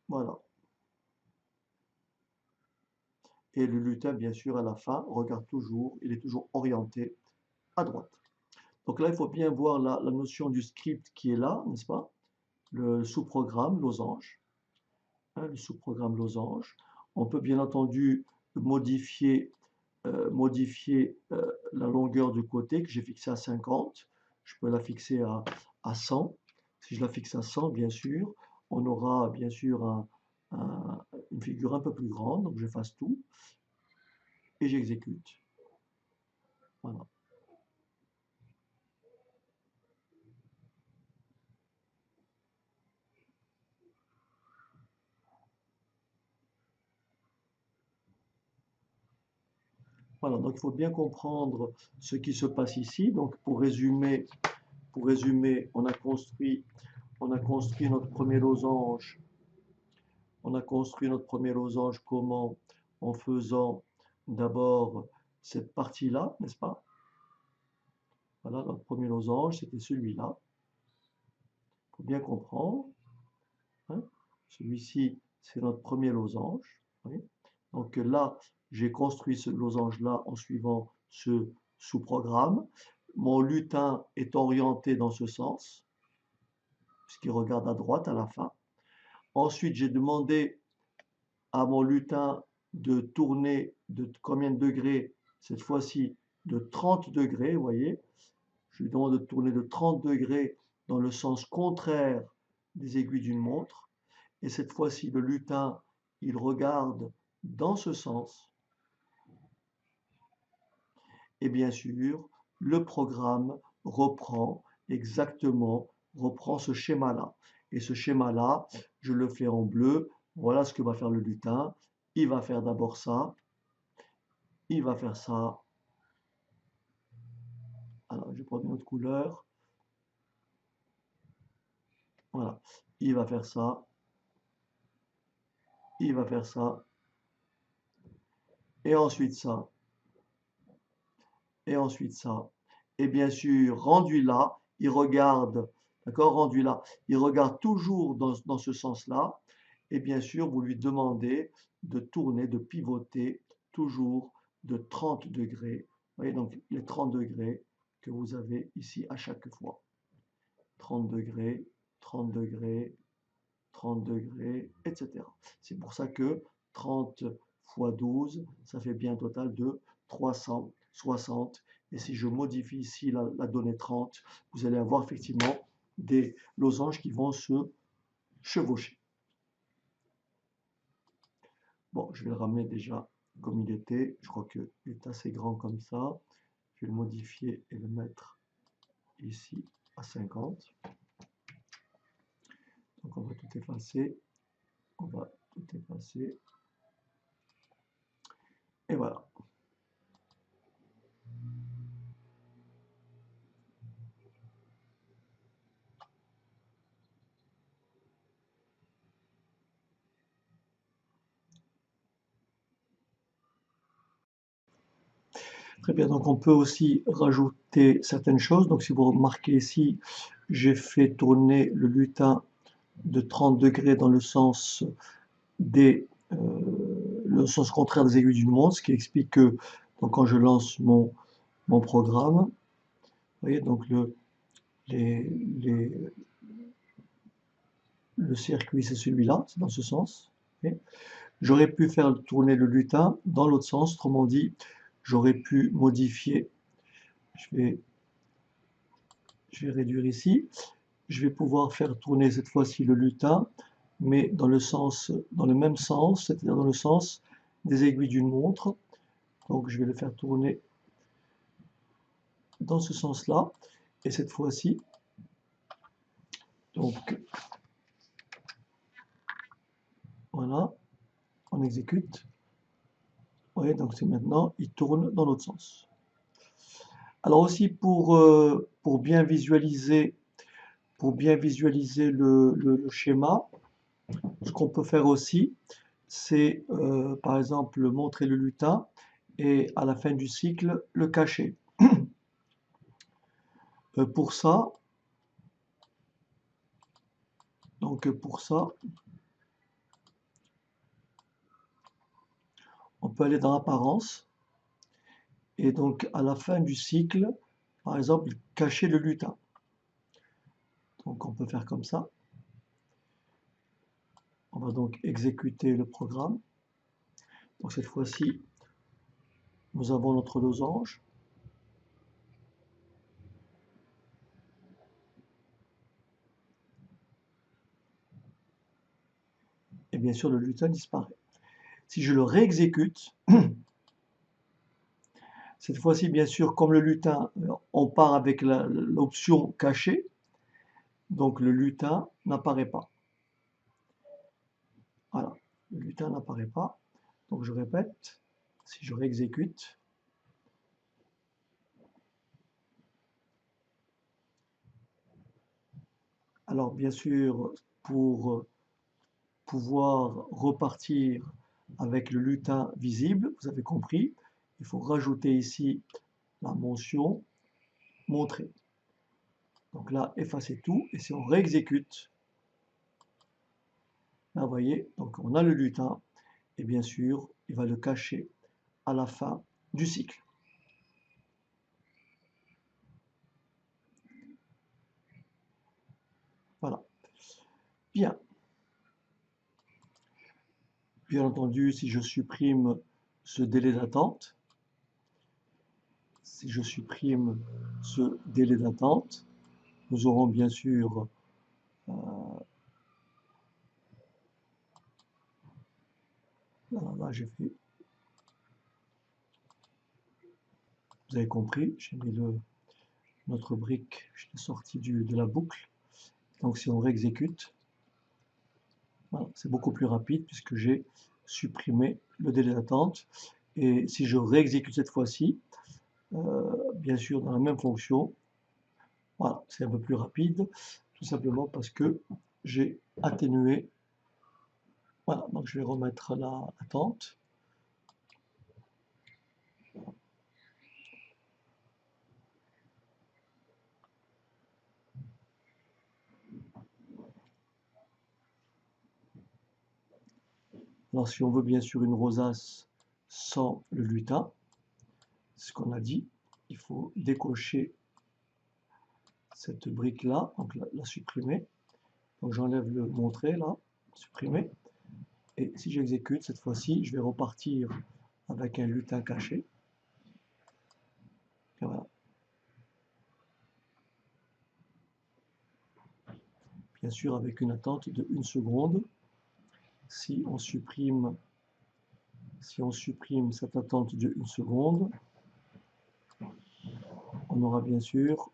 Voilà. Et le lutin, bien sûr, à la fin, regarde toujours, il est toujours orienté à droite. Donc là, il faut bien voir la notion du script qui est là, n'est-ce pas? Le sous-programme losange. Hein, le sous-programme losange. On peut bien entendu modifier la longueur du côté que j'ai fixée à 50. Je peux la fixer à 100. Si je la fixe à 100, bien sûr, on aura bien sûr une figure un peu plus grande. Donc j'efface tout et j'exécute. Voilà. Voilà, donc il faut bien comprendre ce qui se passe ici. Donc pour résumer, on a construit notre premier losange. On a construit notre premier losange comment? En faisant d'abord cette partie-là, n'est-ce pas? Voilà, notre premier losange, c'était celui-là. Il faut bien comprendre. Hein. Celui-ci, c'est notre premier losange. Oui. Donc là, j'ai construit ce losange-là en suivant ce sous-programme. Mon lutin est orienté dans ce sens, puisqu'il regarde à droite à la fin. Ensuite, j'ai demandé à mon lutin de tourner de combien de degrés? Cette fois-ci, de 30 degrés, vous voyez. Je lui demande de tourner de 30 degrés dans le sens contraire des aiguilles d'une montre. Et cette fois-ci, le lutin, il regarde dans ce sens. Et bien sûr, le programme reprend ce schéma-là. Et ce schéma-là, je le fais en bleu. Voilà ce que va faire le lutin. Il va faire d'abord ça. Il va faire ça. Alors, je vais prendre une autre couleur. Voilà. Il va faire ça. Il va faire ça. Et ensuite ça. Et ensuite ça. Et bien sûr, rendu là, il regarde, d'accord, rendu là, il regarde toujours dans ce sens-là. Et bien sûr, vous lui demandez de tourner, de pivoter toujours de 30 degrés. Vous voyez, donc les 30 degrés que vous avez ici à chaque fois. 30 degrés, 30 degrés, 30 degrés, etc. C'est pour ça que 30 fois 12, ça fait bien un total de 360. Et si je modifie ici la donnée 30, vous allez avoir effectivement des losanges qui vont se chevaucher. Bon, je vais le ramener déjà comme il était. Je crois qu'il est assez grand comme ça. Je vais le modifier et le mettre ici à 50. Donc on va tout effacer. On va tout effacer. Et voilà. Très bien, donc on peut aussi rajouter certaines choses. Donc si vous remarquez ici, j'ai fait tourner le lutin de 30 degrés dans le sens le sens contraire des aiguilles d'une montre, ce qui explique que donc, quand je lance mon programme, vous voyez, donc les, le circuit c'est celui-là, c'est dans ce sens. Okay. J'aurais pu faire tourner le lutin dans l'autre sens, autrement dit, j'aurais pu modifier. Je vais réduire ici. Je vais pouvoir faire tourner cette fois-ci le lutin, mais dans le même sens, c'est-à-dire dans le sens des aiguilles d'une montre. Donc je vais le faire tourner dans ce sens-là. Et cette fois-ci, donc voilà, on exécute. Vous voyez, donc c'est maintenant, il tourne dans l'autre sens. Alors aussi pour bien visualiser pour bien visualiser le schéma, ce qu'on peut faire aussi, c'est par exemple montrer le lutin et à la fin du cycle le cacher. Pour ça, on peut aller dans Apparence et donc à la fin du cycle, par exemple, cacher le lutin. Donc on peut faire comme ça. On va donc exécuter le programme. Donc cette fois-ci, nous avons notre losange. Et bien sûr, le lutin disparaît. Si je le réexécute, cette fois-ci, bien sûr, comme le lutin, on part avec l'option cachée, donc le lutin n'apparaît pas. Voilà, le lutin n'apparaît pas. Donc je répète, si je réexécute, alors bien sûr, pour pouvoir repartir avec le lutin visible, vous avez compris, il faut rajouter ici la mention montrer. Donc là, effacer tout, et si on réexécute, là, vous voyez, donc on a le lutin, et bien sûr, il va le cacher à la fin du cycle. Voilà. Bien. Bien entendu, si je supprime ce délai d'attente, nous aurons bien sûr là, j'ai fait, vous avez compris, j'ai mis notre brique, je l'ai sorti de la boucle. Donc si on réexécute, voilà, c'est beaucoup plus rapide puisque j'ai supprimé le délai d'attente. Et si je réexécute cette fois-ci, bien sûr dans la même fonction, voilà, c'est un peu plus rapide, tout simplement parce que j'ai atténué. Voilà, donc je vais remettre l'attente. Alors si on veut bien sûr une rosace sans le lutin, c'est ce qu'on a dit, il faut décocher cette brique-là, donc la supprimer. Donc j'enlève le montrer là, supprimer. Et si j'exécute, cette fois-ci, je vais repartir avec un lutin caché. Et voilà. Bien sûr, avec une attente de 1 seconde. Si on supprime cette attente de 1 seconde, on aura bien sûr,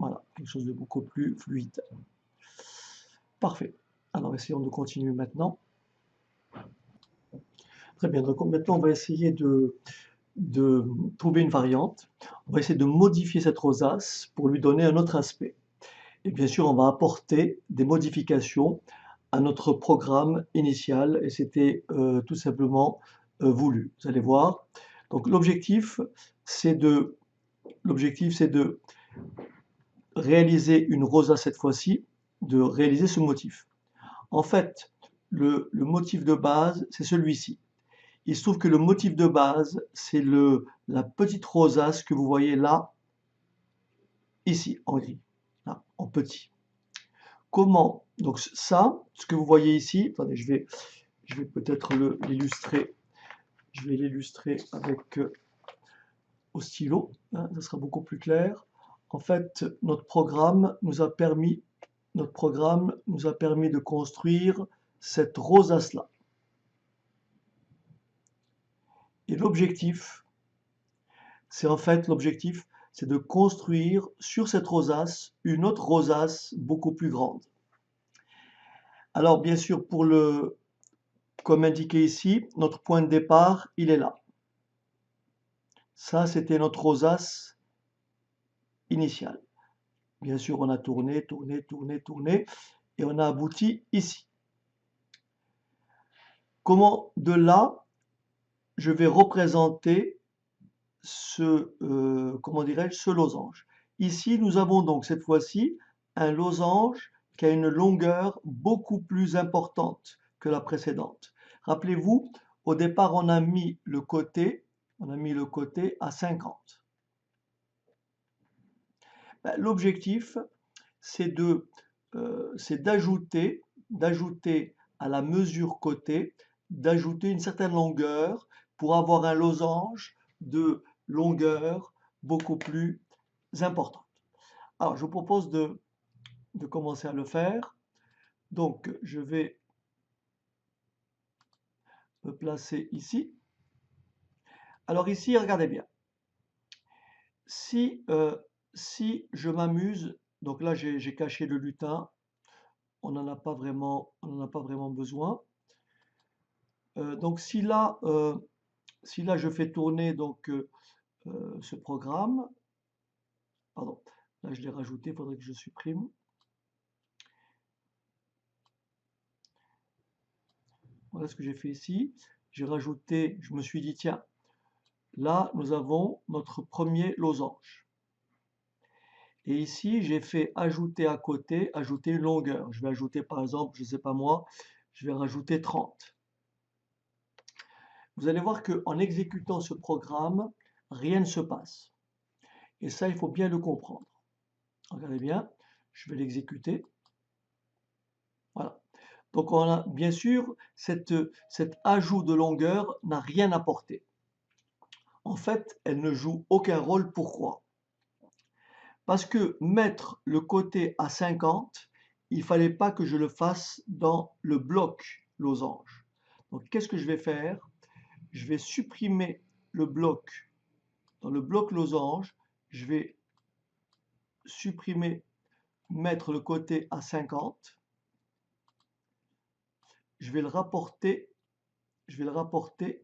voilà, quelque chose de beaucoup plus fluide. Parfait. Alors essayons de continuer maintenant. Très bien, donc maintenant on va essayer de trouver une variante. On va essayer de modifier cette rosace pour lui donner un autre aspect. Et bien sûr, on va apporter des modifications à notre programme initial et c'était tout simplement voulu. Vous allez voir. Donc c'est de l'objectif c'est de réaliser une rosace cette fois-ci, de réaliser ce motif. En fait, le motif de base, c'est celui-ci. Il se trouve que le motif de base, c'est la petite rosace que vous voyez là, ici, en gris, là, en petit. Comment? Donc ça, ce que vous voyez ici, attendez, je vais peut-être l'illustrer. Je vais l'illustrer avec au stylo, hein, ça sera beaucoup plus clair. En fait, notre programme nous a permis de construire cette rosace-là. Et l'objectif, c'est de construire sur cette rosace une autre rosace beaucoup plus grande. Alors bien sûr, comme indiqué ici, notre point de départ, il est là. Ça, c'était notre rosace initiale. Bien sûr, on a tourné, tourné, tourné, tourné, et on a abouti ici. Comment de là, je vais représenter comment dirais-je, ce losange. Ici, nous avons donc cette fois-ci un losange qui a une longueur beaucoup plus importante que la précédente. Rappelez-vous, au départ, on a mis le côté à 50. Ben, l'objectif, c'est d'ajouter à la mesure côté, d'ajouter une certaine longueur pour avoir un losange de longueur beaucoup plus importante. Alors, je vous propose de commencer à le faire. Donc, je vais me placer ici. Alors ici, regardez bien. Si, si je m'amuse, donc là j'ai caché le lutin, on n'en a pas vraiment besoin. Donc si là je fais tourner donc ce programme, pardon, là je l'ai rajouté, il faudrait que je supprime. Voilà ce que j'ai fait ici. J'ai rajouté, je me suis dit, tiens, là nous avons notre premier losange. Et ici, j'ai fait ajouter à côté, ajouter une longueur. Je vais ajouter par exemple, je ne sais pas moi, je vais rajouter 30. Vous allez voir qu'en exécutant ce programme, rien ne se passe. Et ça, il faut bien le comprendre. Regardez bien, je vais l'exécuter. Voilà. Donc on a bien sûr, cet ajout de longueur n'a rien apporté. En fait, elle ne joue aucun rôle. Pourquoi? Parce que mettre le côté à 50, il ne fallait pas que je le fasse dans le bloc losange. Donc qu'est-ce que je vais faire? Je vais supprimer le bloc. Dans le bloc losange, je vais supprimer, mettre le côté à 50. Je vais le rapporter, je vais le rapporter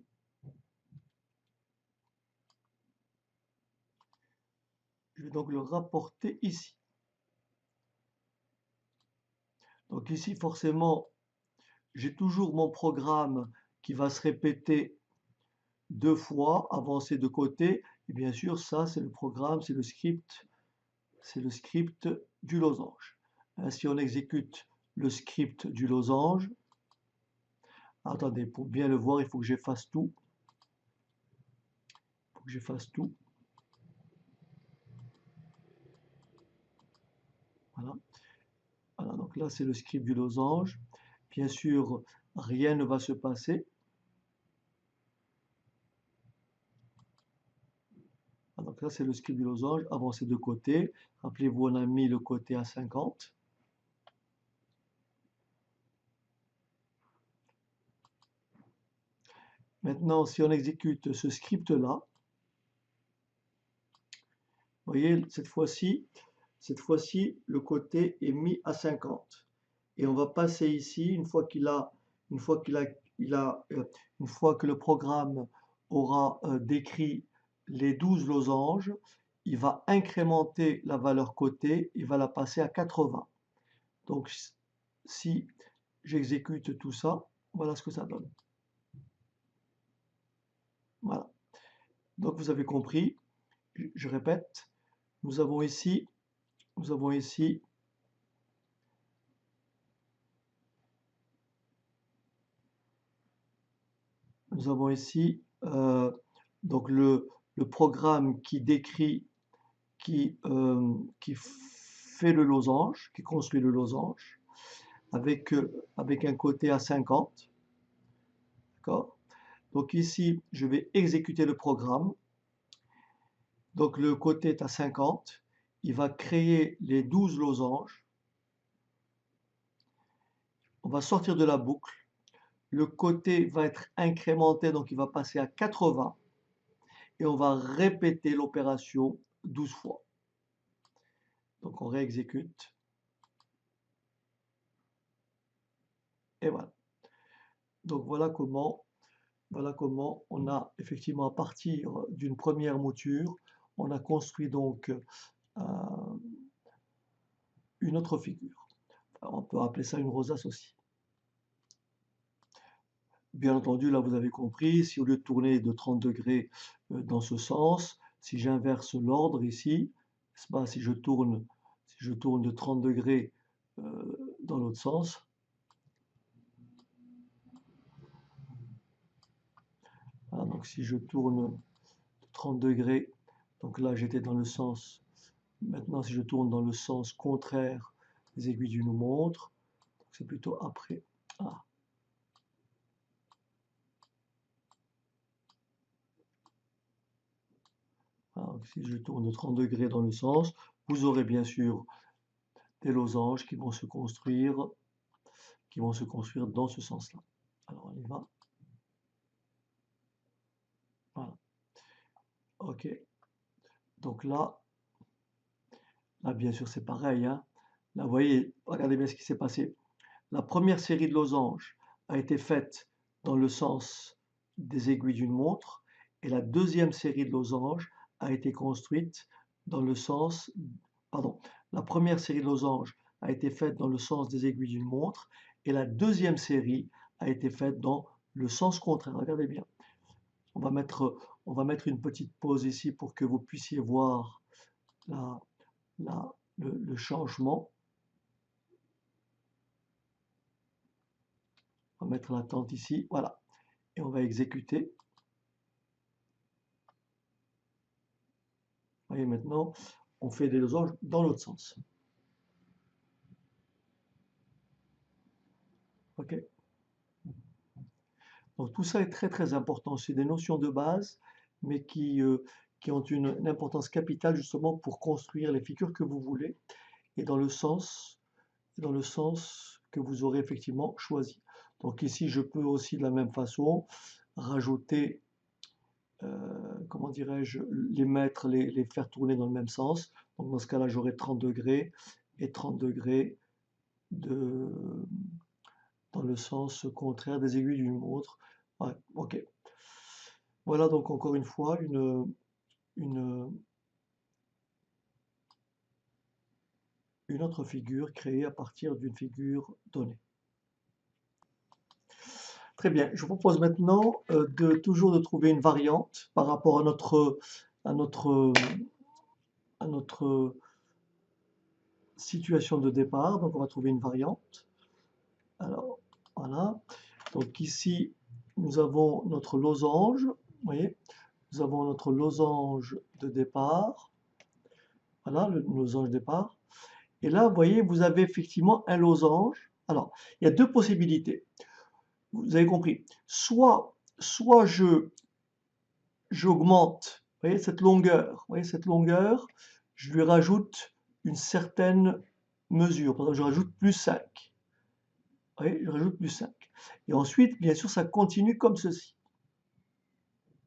je vais donc le rapporter ici. Donc ici, forcément, j'ai toujours mon programme qui va se répéter deux fois, avancer de côté. Et bien sûr, ça, c'est le programme, c'est le script du losange. Si on exécute le script du losange, attendez, pour bien le voir, il faut que j'efface tout. Il faut que j'efface tout. Voilà. Voilà, donc là, c'est le script du losange. Bien sûr, rien ne va se passer. Donc là, c'est le script du losange, avancer de côté. Rappelez-vous, on a mis le côté à 50. Maintenant, si on exécute ce script-là, vous voyez, cette fois-ci, le côté est mis à 50. Et on va passer ici, une fois que le programme aura décrit les 12 losanges, il va incrémenter la valeur côté, il va la passer à 80. Donc, si j'exécute tout ça, voilà ce que ça donne. Voilà. Donc, vous avez compris. Je répète, nous avons ici donc le programme qui décrit, qui fait le losange, qui construit le losange, avec un côté à 50. D'accord? Donc ici, je vais exécuter le programme. Donc le côté est à 50. Il va créer les 12 losanges. On va sortir de la boucle. Le côté va être incrémenté, donc il va passer à 80. Et on va répéter l'opération 12 fois. Donc on réexécute. Et voilà. Donc voilà comment on a effectivement, à partir d'une première mouture, on a construit donc une autre figure. Alors, on peut appeler ça une rosace aussi. Bien entendu, là vous avez compris, si au lieu de tourner de 30 degrés dans ce sens, si j'inverse l'ordre ici, n'est-ce pas, si je tourne de 30 degrés dans l'autre sens, voilà, donc si je tourne de 30 degrés, donc là j'étais dans le sens, maintenant si je tourne dans le sens contraire des aiguilles d'une montre, c'est plutôt après. Ah. Alors, si je tourne de 30 degrés dans le sens, vous aurez bien sûr des losanges qui vont se construire dans ce sens-là. Alors on y va. Voilà. OK. Donc là bien sûr c'est pareil, hein. Là vous voyez, regardez bien ce qui s'est passé. La première série de losanges a été faite dans le sens des aiguilles d'une montre et la deuxième série de losanges a été construite dans le sens, pardon, la première série de losanges a été faite dans le sens des aiguilles d'une montre et la deuxième série a été faite dans le sens contraire. Regardez bien. On va mettre une petite pause ici pour que vous puissiez voir la, le changement. On va mettre l'attente ici, voilà. Et on va exécuter. Vous voyez maintenant, on fait des losanges dans l'autre sens. OK? Donc tout ça est très très important. C'est des notions de base, mais qui ont une importance capitale justement pour construire les figures que vous voulez et dans le sens que vous aurez effectivement choisi. Donc ici, je peux aussi de la même façon rajouter, comment dirais-je, les faire tourner dans le même sens. Donc dans ce cas-là, j'aurai 30 degrés et 30 degrés de, dans le sens contraire des aiguilles d'une montre. Ouais, ok. Voilà donc encore une fois une autre figure créée à partir d'une figure donnée. Très bien, je vous propose maintenant toujours de trouver une variante par rapport à notre, à notre situation de départ. Donc on va trouver une variante. Alors voilà. Donc ici, nous avons notre losange. Vous voyez, nous avons notre losange de départ. Voilà, le losange de départ. Et là, vous voyez, vous avez effectivement un losange. Alors, il y a deux possibilités. Vous avez compris. Soit j'augmente, vous voyez, cette longueur. Vous voyez, cette longueur, je lui rajoute une certaine mesure. Par exemple, je rajoute plus 5. Vous voyez, je rajoute plus 5. Et ensuite, bien sûr, ça continue comme ceci.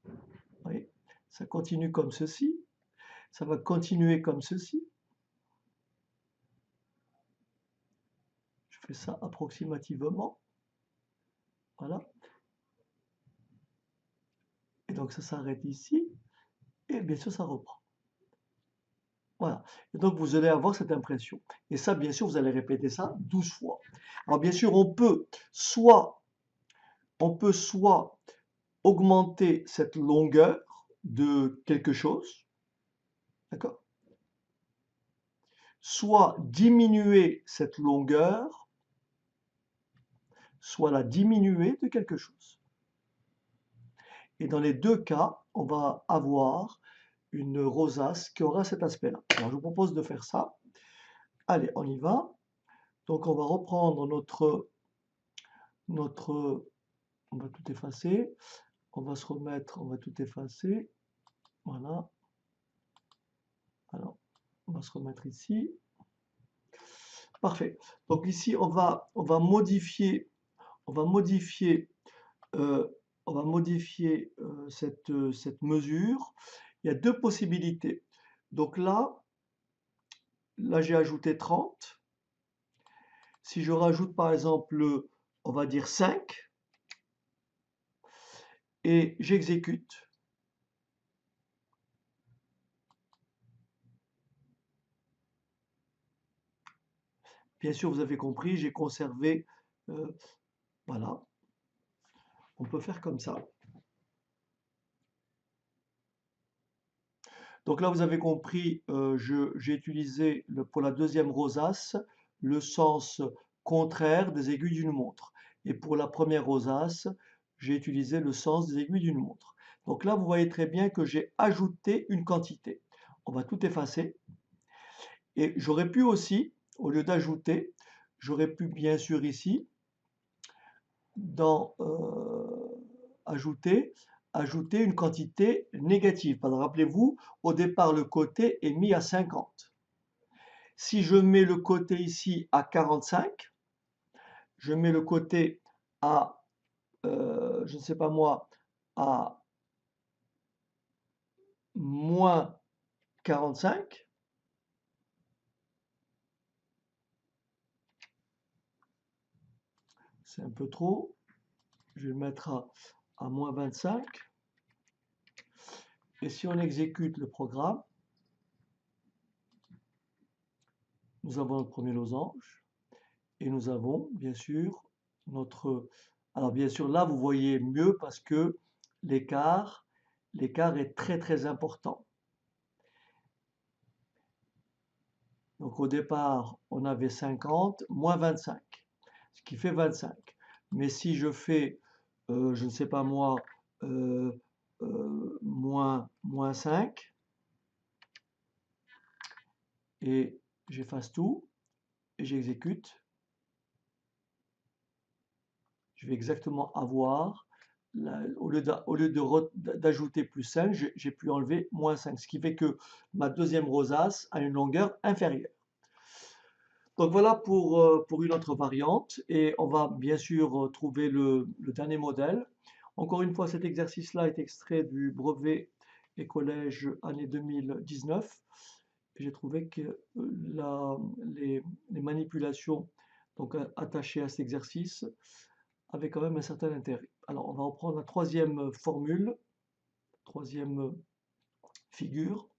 Vous voyez, ça continue comme ceci. Ça va continuer comme ceci. Je fais ça approximativement. Voilà. Et donc ça s'arrête ici. Et bien sûr, ça reprend. Voilà. Et donc vous allez avoir cette impression. Et ça, bien sûr, vous allez répéter ça 12 fois. Alors bien sûr, on peut soit augmenter cette longueur de quelque chose, d'accord? Soit diminuer cette longueur, soit la diminuer de quelque chose. Et dans les deux cas, on va avoir une rosace qui aura cet aspect-là. Alors je vous propose de faire ça. Allez, on y va. Donc on va reprendre on va tout effacer. On va se remettre, on va tout effacer. Voilà. Alors, on va se remettre ici. Parfait. Donc ici, on va modifier, on va modifier, euh, cette mesure. Il y a deux possibilités. Donc là j'ai ajouté 30. Si je rajoute par exemple, on va dire 5, et j'exécute. Bien sûr, vous avez compris, j'ai conservé, voilà, on peut faire comme ça. Donc là, vous avez compris, j'ai utilisé pour la deuxième rosace le sens contraire des aiguilles d'une montre. Et pour la première rosace, j'ai utilisé le sens des aiguilles d'une montre. Donc là, vous voyez très bien que j'ai ajouté une quantité. On va tout effacer. Et j'aurais pu aussi, au lieu d'ajouter, j'aurais pu bien sûr ici, dans ajouter, ajouter une quantité négative. Rappelez-vous, au départ, le côté est mis à 50. Si je mets le côté ici à 45, je mets le côté à, je ne sais pas moi, à moins 45, c'est un peu trop, je vais le mettre à moins 25. Et si on exécute le programme, nous avons notre premier losange et nous avons bien sûr notre... Alors bien sûr là vous voyez mieux parce que l'écart est très très important. Donc au départ on avait 50 moins 25, ce qui fait 25. Mais si je fais, je ne sais pas moi, moins 5 et j'efface tout et j'exécute, je vais exactement avoir, au lieu d'ajouter plus 5, j'ai pu enlever moins 5, ce qui fait que ma deuxième rosace a une longueur inférieure. Donc voilà pour une autre variante, et on va bien sûr trouver le dernier modèle. Encore une fois, cet exercice-là est extrait du brevet et collège année 2019. J'ai trouvé que les manipulations donc, attachées à cet exercice avait quand même un certain intérêt. Alors, on va reprendre la troisième formule, troisième figure.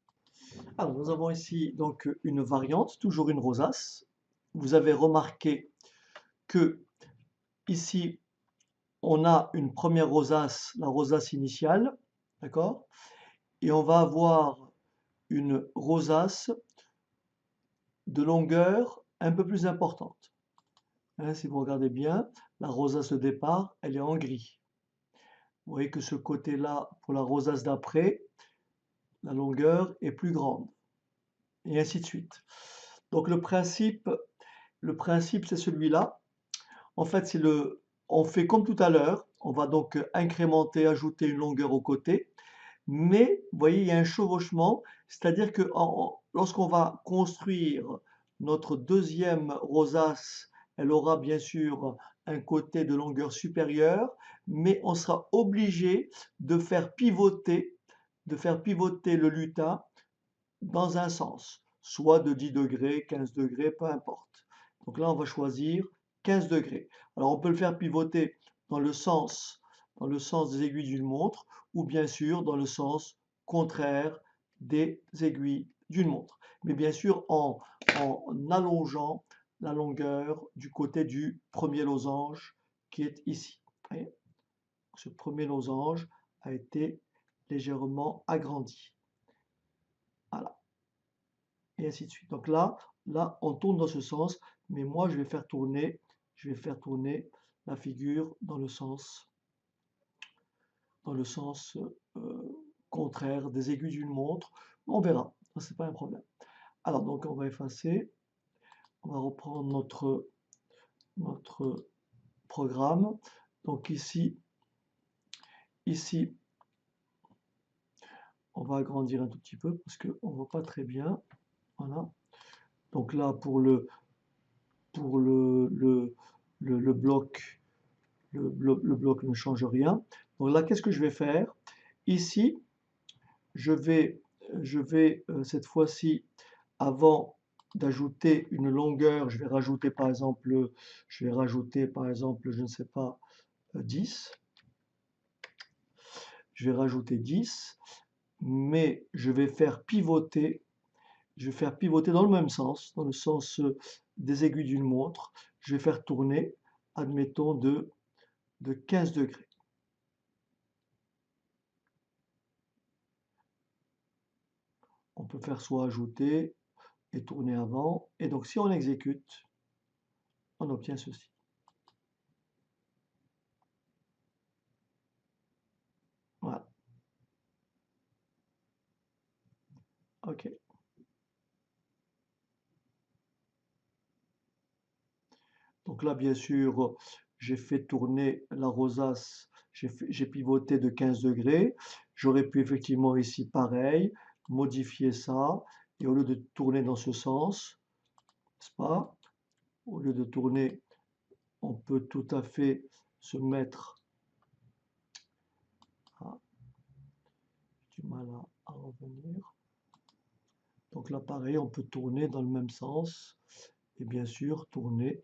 Alors, nous avons ici donc une variante, toujours une rosace. Vous avez remarqué que ici, on a une première rosace, la rosace initiale, d'accord? Et on va avoir une rosace de longueur un peu plus importante. Hein, si vous regardez bien, la rosace de départ, elle est en gris. Vous voyez que ce côté-là, pour la rosace d'après, la longueur est plus grande, et ainsi de suite. Donc le principe c'est celui-là. En fait, on fait comme tout à l'heure, on va donc incrémenter, ajouter une longueur au côté, mais vous voyez, il y a un chevauchement, c'est-à-dire que lorsqu'on va construire notre deuxième rosace, elle aura bien sûr un côté de longueur supérieure, mais on sera obligé de faire pivoter le lutin dans un sens, soit de 10 degrés, 15 degrés, peu importe. Donc là, on va choisir 15 degrés. Alors, on peut le faire pivoter dans le sens, des aiguilles d'une montre, ou bien sûr dans le sens contraire des aiguilles d'une montre. Mais bien sûr, en allongeant la longueur du côté du premier losange qui est ici. Voyez, ce premier losange a été légèrement agrandi. Voilà. Et ainsi de suite. Donc là, on tourne dans ce sens, mais moi, je vais faire tourner la figure dans le sens contraire des aiguilles d'une montre. On verra, c'est pas un problème. Alors, donc, on va effacer, on va reprendre notre programme. Donc ici, on va agrandir un tout petit peu parce qu'on ne voit pas très bien. Voilà. Donc là, pour le bloc, le bloc ne change rien. Donc là, qu'est-ce que je vais faire? Ici, je vais, cette fois-ci, avant d'ajouter une longueur, je vais rajouter par exemple, je ne sais pas, 10. Je vais rajouter 10, mais je vais faire pivoter je vais faire pivoter dans le même sens, dans le sens des aiguilles d'une montre. Je vais faire tourner, admettons, de 15 degrés. On peut faire soit ajouter et tourner avant. Et donc, si on exécute, on obtient ceci. Voilà. OK. Donc là, bien sûr, j'ai fait tourner la rosace, j'ai pivoté de 15 degrés. J'aurais pu effectivement ici, pareil, modifier ça. Et au lieu de tourner dans ce sens, n'est-ce pas? Au lieu de tourner, on peut tout à fait se mettre. Ah, j'ai du mal à revenir. Donc là, pareil, on peut tourner dans le même sens. Et bien sûr, tourner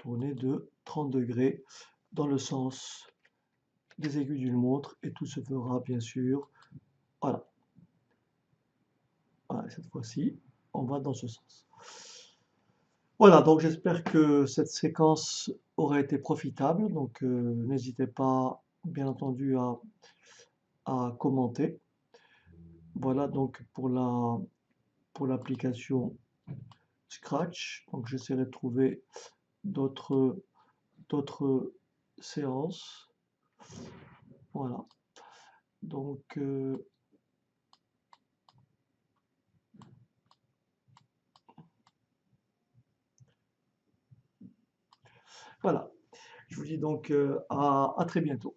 de 30 degrés dans le sens des aiguilles d'une montre. Et tout se fera, bien sûr. Voilà. Voilà, cette fois-ci, on va dans ce sens. Voilà, donc j'espère que cette séquence aura été profitable. Donc n'hésitez pas, bien entendu, à commenter. Voilà donc pour l'application Scratch. Donc j'essaierai de trouver d'autres séances. Voilà. Donc voilà. Je vous dis donc à très bientôt.